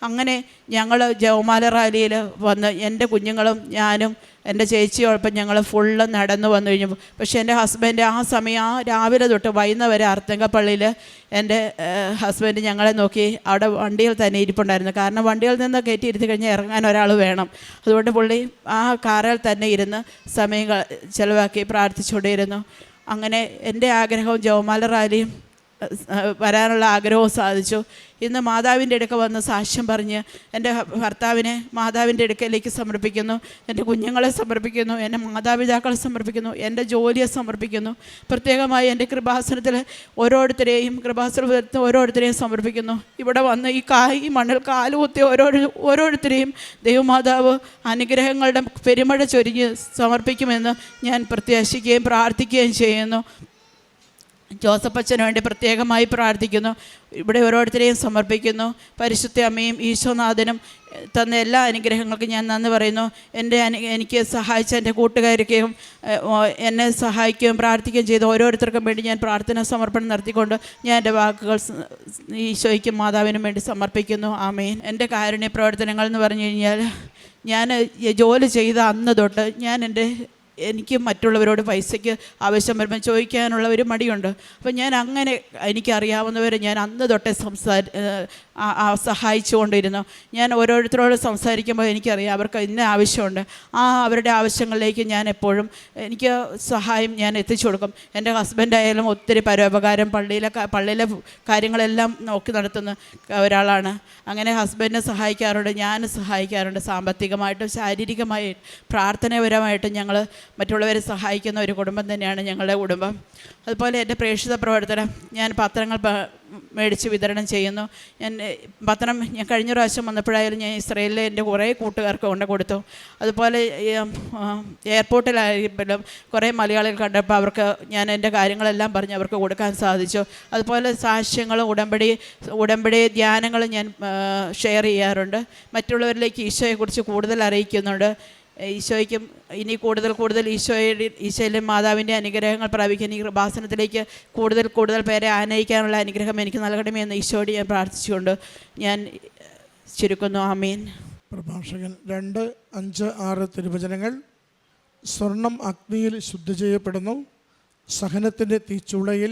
അങ്ങനെ ഞങ്ങൾ ജവമാല റാലിയിൽ വന്ന് എൻ്റെ കുഞ്ഞുങ്ങളും ഞാനും എൻ്റെ ചേച്ചിയോടൊപ്പം ഞങ്ങൾ ഫുള്ള് നടന്നു വന്നു കഴിഞ്ഞു. പക്ഷേ എൻ്റെ ഹസ്ബൻഡ് ആ സമയം രാവിലെ തൊട്ട് വൈകുന്നേരം വരെ അർത്തങ്കപ്പള്ളിയിൽ എൻ്റെ ഹസ്ബൻഡ് ഞങ്ങളെ നോക്കി അവിടെ വണ്ടിയിൽ തന്നെ ഇരിപ്പുണ്ടായിരുന്നു. കാരണം വണ്ടിയിൽ നിന്ന് കയറ്റിയിരുത്തി കഴിഞ്ഞാൽ ഇറങ്ങാൻ ഒരാൾ വേണം. അതുകൊണ്ട് പുള്ളി ആ കാറിൽ തന്നെ ഇരുന്ന് സമയം ചിലവാക്കി പ്രാർത്ഥിച്ചുകൊണ്ടിരുന്നു. അങ്ങനെ എൻ്റെ ആഗ്രഹവും ജവമാല റാലിയും വരാനുള്ള ആഗ്രഹവും സാധിച്ചു. ഇന്ന് മാതാവിൻ്റെ അടുക്ക വന്ന് സാക്ഷ്യം പറഞ്ഞ് എൻ്റെ ഭർത്താവിനെ മാതാവിൻ്റെ അടുക്കലേക്ക് സമർപ്പിക്കുന്നു, എൻ്റെ കുഞ്ഞുങ്ങളെ സമർപ്പിക്കുന്നു, എൻ്റെ മാതാപിതാക്കളെ സമർപ്പിക്കുന്നു, എൻ്റെ ജോലിയെ സമർപ്പിക്കുന്നു. പ്രത്യേകമായി എൻ്റെ കൃപാസനത്തിൽ ഓരോരുത്തരെയും സമർപ്പിക്കുന്നു. ഇവിടെ വന്ന് ഈ മണ്ണിൽ കാലുകുത്തി ഓരോരുത്തരെയും ദൈവമാതാവ് അനുഗ്രഹങ്ങളുടെ പെരുമഴ ചൊരിഞ്ഞ് സമർപ്പിക്കുമെന്ന് ഞാൻ പ്രത്യാശിക്കുകയും പ്രാർത്ഥിക്കുകയും ചെയ്യുന്നു. ജോസഫച്ചന് വേണ്ടി പ്രത്യേകമായി പ്രാർത്ഥിക്കുന്നു. ഇവിടെ ഓരോരുത്തരെയും സമർപ്പിക്കുന്നു. പരിശുദ്ധ അമ്മയും ഈശോനാഥനും തന്ന എല്ലാ അനുഗ്രഹങ്ങൾക്കും ഞാൻ നന്ദി പറയുന്നു. എനിക്ക് സഹായിച്ച എൻ്റെ കൂട്ടുകാർക്കും എന്നെ സഹായിക്കുകയും പ്രാർത്ഥിക്കുകയും ചെയ്ത ഓരോരുത്തർക്കും വേണ്ടി ഞാൻ പ്രാർത്ഥന സമർപ്പണം നടത്തിക്കൊണ്ട് ഞാൻ എൻ്റെ വാക്കുകൾ ഈശോയ്ക്കും മാതാവിനും വേണ്ടി സമർപ്പിക്കുന്നു. ആമേൻ. എൻ്റെ കാരുണ്യ പ്രവർത്തനങ്ങൾ എന്ന് പറഞ്ഞു കഴിഞ്ഞാൽ, ഞാൻ ജോലി ചെയ്ത അന്ന് തൊട്ട് എനിക്ക് മറ്റുള്ളവരോട് പൈസയ്ക്ക് ആവശ്യം വരുമ്പോൾ ചോദിക്കാനുള്ള ഒരു മടിയുണ്ട്. അപ്പം ഞാൻ അങ്ങനെ എനിക്കറിയാവുന്നവരെ ഞാൻ അന്ന് തൊട്ടേ സഹായിച്ചുകൊണ്ടിരുന്നു. ഞാൻ ഓരോരുത്തരോട് സംസാരിക്കുമ്പോൾ എനിക്കറിയാം അവർക്ക് ഇന്ന ആവശ്യമുണ്ട്. അവരുടെ ആവശ്യങ്ങളിലേക്ക് ഞാൻ എപ്പോഴും എനിക്ക് സഹായം ഞാൻ എത്തിച്ചു കൊടുക്കും. എൻ്റെ ഹസ്ബൻഡായാലും ഒത്തിരി പരോപകാരം പള്ളിയിലെ കാര്യങ്ങളെല്ലാം നോക്കി നടത്തുന്ന ഒരാളാണ്. അങ്ങനെ ഹസ്ബൻഡിനെ സഹായിക്കാറുണ്ട്, ഞാൻ സഹായിക്കാറുണ്ട്. സാമ്പത്തികമായിട്ടും ശാരീരികമായിട്ടും പ്രാർത്ഥനാപരമായിട്ടും ഞങ്ങൾ മറ്റുള്ളവരെ സഹായിക്കുന്ന ഒരു കുടുംബം തന്നെയാണ് ഞങ്ങളുടെ കുടുംബം. അതുപോലെ എൻ്റെ പ്രേക്ഷിത പ്രവർത്തനം, ഞാൻ പത്രങ്ങൾ മേടിച്ച് വിതരണം ചെയ്യുന്നു. ഞാൻ കഴിഞ്ഞ പ്രാവശ്യം വന്നപ്പോഴായാലും ഞാൻ ഇസ്രയേലിലെ എൻ്റെ കുറേ കൂട്ടുകാർക്ക് കൊണ്ട് കൊടുത്തു. അതുപോലെ എയർപോർട്ടിലായാലും കുറേ മലയാളികൾ കണ്ടപ്പോൾ അവർക്ക് ഞാൻ എൻ്റെ കാര്യങ്ങളെല്ലാം പറഞ്ഞ് അവർക്ക് കൊടുക്കാൻ സാധിച്ചു. അതുപോലെ സാക്ഷ്യങ്ങളും ഉടമ്പടി ധ്യാനങ്ങളും ഞാൻ ഷെയർ ചെയ്യാറുണ്ട്. മറ്റുള്ളവരിലേക്ക് ഈശോയെക്കുറിച്ച് കൂടുതൽ അറിയിക്കുന്നുണ്ട്. ഈശോയ്ക്കും ഇനി കൂടുതൽ ഈശോയിലെ മാതാവിൻ്റെ അനുഗ്രഹങ്ങൾ പ്രാപിക്കാൻ ഈ കൃപാസനത്തിലേക്ക് കൂടുതൽ പേരെ ആനയിക്കാനുള്ള അനുഗ്രഹം എനിക്ക് നൽകണമേ എന്ന് ഈശോയോട് ഞാൻ പ്രാർത്ഥിച്ചുകൊണ്ട് ഞാൻ ചുരുക്കുന്നു. ആമീൻ. പ്രഭാഷകൻ 2, 5, 6 തിരുവചനങ്ങൾ. സ്വർണം അഗ്നിയിൽ ശുദ്ധി ചെയ്യപ്പെടുന്നു, സഹനത്തിൻ്റെ തീച്ചൂളയിൽ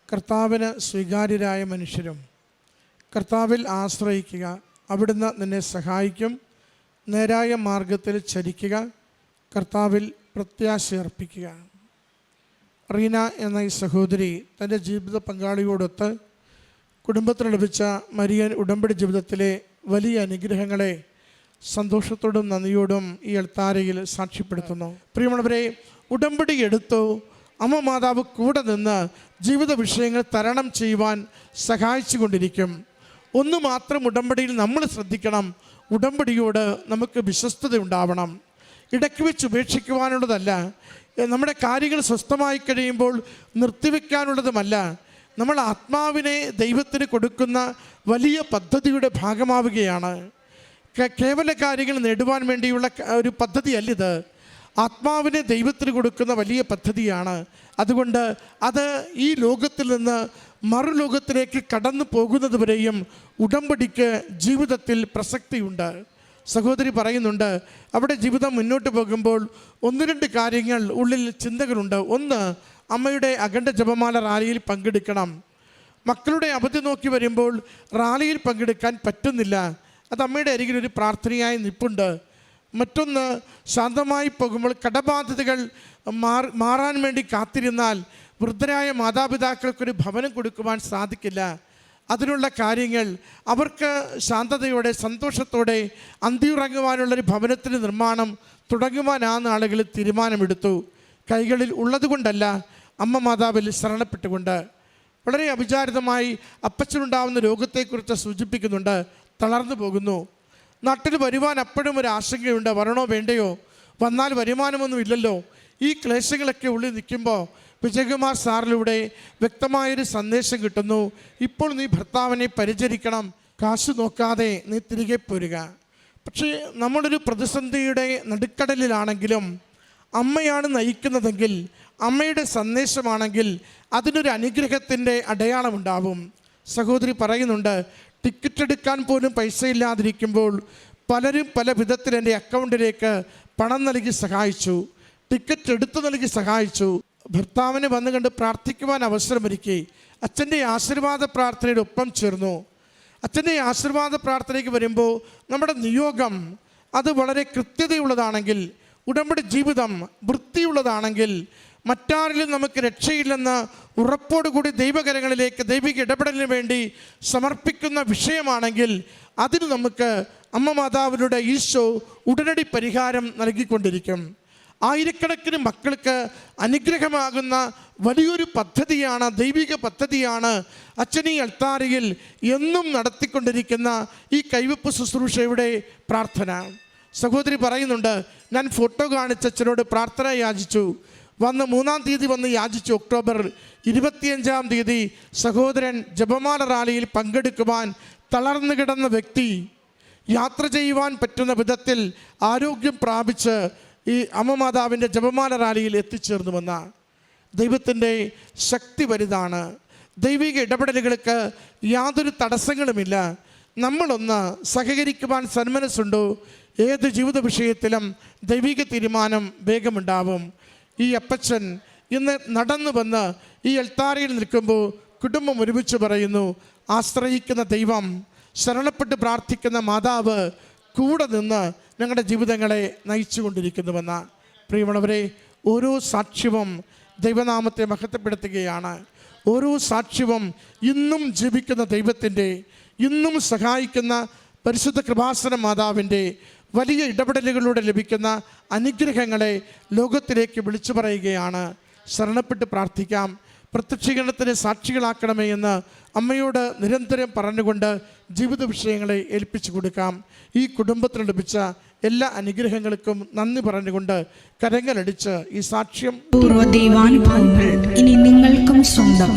കർത്താവിന് സ്വീകാര്യരായ മനുഷ്യരും. കർത്താവിൽ ആശ്രയിക്കുക, അവിടുന്ന് നിന്നെ സഹായിക്കും. നേരായ മാർഗത്തിൽ ചരിക്കുക, കർത്താവിൽ പ്രത്യാശയർപ്പിക്കുക. റീന എന്ന ഈ സഹോദരി തൻ്റെ ജീവിത പങ്കാളിയോടൊത്ത് കുടുംബത്തിന് ലഭിച്ച മരിയൻ ഉടമ്പടി ജീവിതത്തിലെ വലിയ അനുഗ്രഹങ്ങളെ സന്തോഷത്തോടും നന്ദിയോടും ഈ അൾത്താരയിൽ സാക്ഷ്യപ്പെടുത്തുന്നു. പ്രിയമുള്ളവരെ, ഉടമ്പടി എടുത്തു അമ്മ മാതാവ് കൂടെ നിന്ന് ജീവിത വിഷയങ്ങൾ തരണം ചെയ്യുവാൻ സഹായിച്ചു കൊണ്ടിരിക്കും. ഒന്ന് മാത്രം ഉടമ്പടിയിൽ നമ്മൾ ശ്രദ്ധിക്കണം, ഉടമ്പടിയോട് നമുക്ക് വിശ്വസ്തത ഉണ്ടാവണം. ഇടയ്ക്ക് വെച്ച് ഉപേക്ഷിക്കുവാനുള്ളതല്ല, നമ്മുടെ കാര്യങ്ങൾ സ്വസ്ഥമായി കഴിയുമ്പോൾ നിർത്തിവെക്കാനുള്ളതുമല്ല. നമ്മൾ ആത്മാവിനെ ദൈവത്തിന് കൊടുക്കുന്ന വലിയ പദ്ധതിയുടെ ഭാഗമാവുകയാണ്. കേവല കാര്യങ്ങൾ നേടുവാൻ വേണ്ടിയുള്ള ഒരു പദ്ധതിയല്ലിത്. ആത്മാവിനെ ദൈവത്തിന് കൊടുക്കുന്ന വലിയ പദ്ധതിയാണ്. അതുകൊണ്ട് അത് ഈ ലോകത്തിൽ നിന്ന് മറുലോകത്തിലേക്ക് കടന്നു പോകുന്നത് വരെയും ഉടമ്പടിക്ക് ജീവിതത്തിൽ പ്രസക്തിയുണ്ട്. സഹോദരി പറയുന്നുണ്ട്, അവിടെ ജീവിതം മുന്നോട്ട് പോകുമ്പോൾ 1-2 കാര്യങ്ങൾ ഉള്ളിൽ ചിന്തകളുണ്ട്. ഒന്ന്, അമ്മയുടെ അഖണ്ഡ ജപമാല റാലിയിൽ പങ്കെടുക്കണം. മക്കളുടെ അവധി നോക്കി വരുമ്പോൾ റാലിയിൽ പങ്കെടുക്കാൻ പറ്റുന്നില്ല. അത് അമ്മയുടെ അരികിൽ ഒരു പ്രാർത്ഥനയായി നിൽപ്പുണ്ട്. മറ്റൊന്ന്, ശാന്തമായി പോകുമ്പോൾ കടബാധ്യതകൾ മാറാൻ വേണ്ടി കാത്തിരുന്നാൽ വൃദ്ധരായ മാതാപിതാക്കൾക്കൊരു ഭവനം കൊടുക്കുവാൻ സാധിക്കില്ല. അതിനുള്ള കാര്യങ്ങൾ അവർക്ക് ശാന്തതയോടെ സന്തോഷത്തോടെ അന്തിയുറങ്ങുവാനുള്ളൊരു ഭവനത്തിൻ്റെ നിർമ്മാണം തുടങ്ങുവാൻ ആ നാളുകളിൽ തീരുമാനമെടുത്തു. കൈകളിൽ ഉള്ളതുകൊണ്ടല്ല, അമ്മ മാതാവിൽ ശരണപ്പെട്ടുകൊണ്ട്. വളരെ അവിചാരിതമായി അപ്പച്ചനുണ്ടാവുന്ന രോഗത്തെക്കുറിച്ച് സൂചിപ്പിക്കുന്നുണ്ട്. തളർന്നു പോകുന്നു. നാട്ടിൽ വരുവാൻ അപ്പോഴും ഒരു ആശങ്കയുണ്ട്, വരണോ വേണ്ടയോ, വന്നാൽ വരുമാനമൊന്നും ഇല്ലല്ലോ. ഈ ക്ലേശങ്ങളൊക്കെ ഉള്ളിൽ നിൽക്കുമ്പോൾ വിജയകുമാർ സാറിലൂടെ വ്യക്തമായൊരു സന്ദേശം കിട്ടുന്നു. ഇപ്പോൾ നീ ഭർത്താവിനെ പരിചരിക്കണം, കാശ് നോക്കാതെ നീ തിരികെ പോരുക. പക്ഷേ നമ്മളൊരു പ്രതിസന്ധിയുടെ നടുക്കടലിലാണെങ്കിലും അമ്മയാണ് നയിക്കുന്നതെങ്കിൽ, അമ്മയുടെ സന്ദേശമാണെങ്കിൽ അതിനൊരു അനുഗ്രഹത്തിൻ്റെ അടയാളമുണ്ടാവും. സഹോദരി പറയുന്നുണ്ട്, ടിക്കറ്റ് എടുക്കാൻ പോലും പൈസയില്ലാതിരിക്കുമ്പോൾ പലരും പല വിധത്തിൽ എൻ്റെ അക്കൗണ്ടിലേക്ക് പണം നൽകി സഹായിച്ചു, ടിക്കറ്റ് എടുത്തു നൽകി സഹായിച്ചു. ഭർത്താവിനെ വന്നു കണ്ട് പ്രാർത്ഥിക്കുവാൻ അവസരമൊരുക്കി അച്ഛൻ്റെ ആശീർവാദ പ്രാർത്ഥനയുടെ ഒപ്പം ചേർന്നു. അച്ഛൻ്റെ ആശീർവാദ പ്രാർത്ഥനയ്ക്ക് വരുമ്പോൾ നമ്മുടെ നിയോഗം അത് വളരെ കൃത്യതയുള്ളതാണെങ്കിൽ, ഉടമ്പടി ജീവിതം വൃത്തിയുള്ളതാണെങ്കിൽ, മറ്റാരിലും നമുക്ക് രക്ഷയില്ലെന്ന് ഉറപ്പോടുകൂടി ദൈവകരങ്ങളിലേക്ക് ദൈവിക ഇടപെടലിന് വേണ്ടി സമർപ്പിക്കുന്ന വിഷയമാണെങ്കിൽ അതിന് നമുക്ക് അമ്മ മാതാവിലൂടെ ഈശോ ഉടനടി പരിഹാരം നൽകിക്കൊണ്ടിരിക്കും. ആയിരക്കണക്കിന് മക്കൾക്ക് അനുഗ്രഹമാകുന്ന വലിയൊരു പദ്ധതിയാണ്, ദൈവിക പദ്ധതിയാണ് അച്ഛനീ അൾത്താരയിൽ എന്നും നടത്തിക്കൊണ്ടിരിക്കുന്ന ഈ കൈവെപ്പ് ശുശ്രൂഷയുടെ പ്രാർത്ഥന. സഹോദരി പറയുന്നുണ്ട്, ഞാൻ ഫോട്ടോ കാണിച്ച് അച്ഛനോട് പ്രാർത്ഥന യാചിച്ചു, വന്ന് 3-ാം തീയതി വന്ന് യാചിച്ചു. ഒക്ടോബർ 25-ാം തീയതി സഹോദരൻ ജപമാല റാലിയിൽ പങ്കെടുക്കുവാൻ തളർന്നു കിടന്ന വ്യക്തി യാത്ര ചെയ്യുവാൻ പറ്റുന്ന വിധത്തിൽ ആരോഗ്യം പ്രാപിച്ച് ഈ അമ്മ മാതാവിൻ്റെ ജപമാല റാലിയിൽ എത്തിച്ചേർന്നുവെന്ന ദൈവത്തിൻ്റെ ശക്തി വലുതാണ്. ദൈവിക ഇടപെടലുകൾക്ക് യാതൊരു തടസ്സങ്ങളുമില്ല. നമ്മളൊന്ന് സഹകരിക്കുവാൻ സന്മനസ്സുണ്ടോ, ഏത് ജീവിത വിഷയത്തിലും ദൈവിക തീരുമാനം വേഗമുണ്ടാവും. ഈ അപ്പച്ചൻ ഇന്ന് നടന്നു വന്ന് ഈ അൾത്താരയിൽ നിൽക്കുമ്പോൾ കുടുംബം ഒരുമിച്ച് പറയുന്നു, ആശ്രയിക്കുന്ന ദൈവം, ശരണപ്പെട്ട് പ്രാർത്ഥിക്കുന്ന മാതാവ് കൂടെ നിന്ന് ഞങ്ങളുടെ ജീവിതങ്ങളെ നയിച്ചു കൊണ്ടിരിക്കുന്നുവെന്ന്. പ്രിയമുള്ളവരെ, ഓരോ സാക്ഷ്യവും ദൈവനാമത്തെ മഹത്വപ്പെടുത്തുകയാണ്. ഓരോ സാക്ഷ്യവും ഇന്നും ജീവിക്കുന്ന ദൈവത്തിൻ്റെ, ഇന്നും സഹായിക്കുന്ന പരിശുദ്ധ കൃപാസന മാതാവിൻ്റെ വലിയ ഇടപെടലുകളിലൂടെ ലഭിക്കുന്ന അനുഗ്രഹങ്ങളെ ലോകത്തിലേക്ക് വിളിച്ചു പറയുകയാണ്. ശരണപ്പെട്ട് പ്രാർത്ഥിക്കാം, പ്രത്യക്ഷീകരണത്തിന് സാക്ഷികളാക്കണമേ എന്ന് അമ്മയോട് നിരന്തരം പറഞ്ഞുകൊണ്ട് ജീവിത വിഷയങ്ങളെ ഏൽപ്പിച്ചു കൊടുക്കാം. ഈ കുടുംബത്തിന് ലഭിച്ച എല്ലാ അനുഗ്രഹങ്ങൾക്കും നന്ദി പറഞ്ഞുകൊണ്ട് കരങ്ങളടിച്ച് ഈ സാക്ഷ്യം പൂർവ്വദൈവാനുഭവങ്ങൾ ഇനി നിങ്ങൾക്കും സ്വന്തം.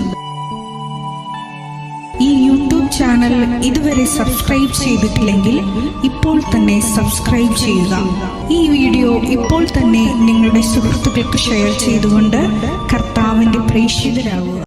ഈ യൂട്യൂബ് ചാനൽ ഇതുവരെ സബ്സ്ക്രൈബ് ചെയ്തിട്ടില്ലെങ്കിൽ ഇപ്പോൾ തന്നെ സബ്സ്ക്രൈബ് ചെയ്യുക. ഈ വീഡിയോ ഇപ്പോൾ തന്നെ നിങ്ങളുടെ സുഹൃത്തുക്കൾക്ക് ഷെയർ ചെയ്തുകൊണ്ട് കർത്താവിൻ്റെ പ്രേക്ഷിതരാകുക.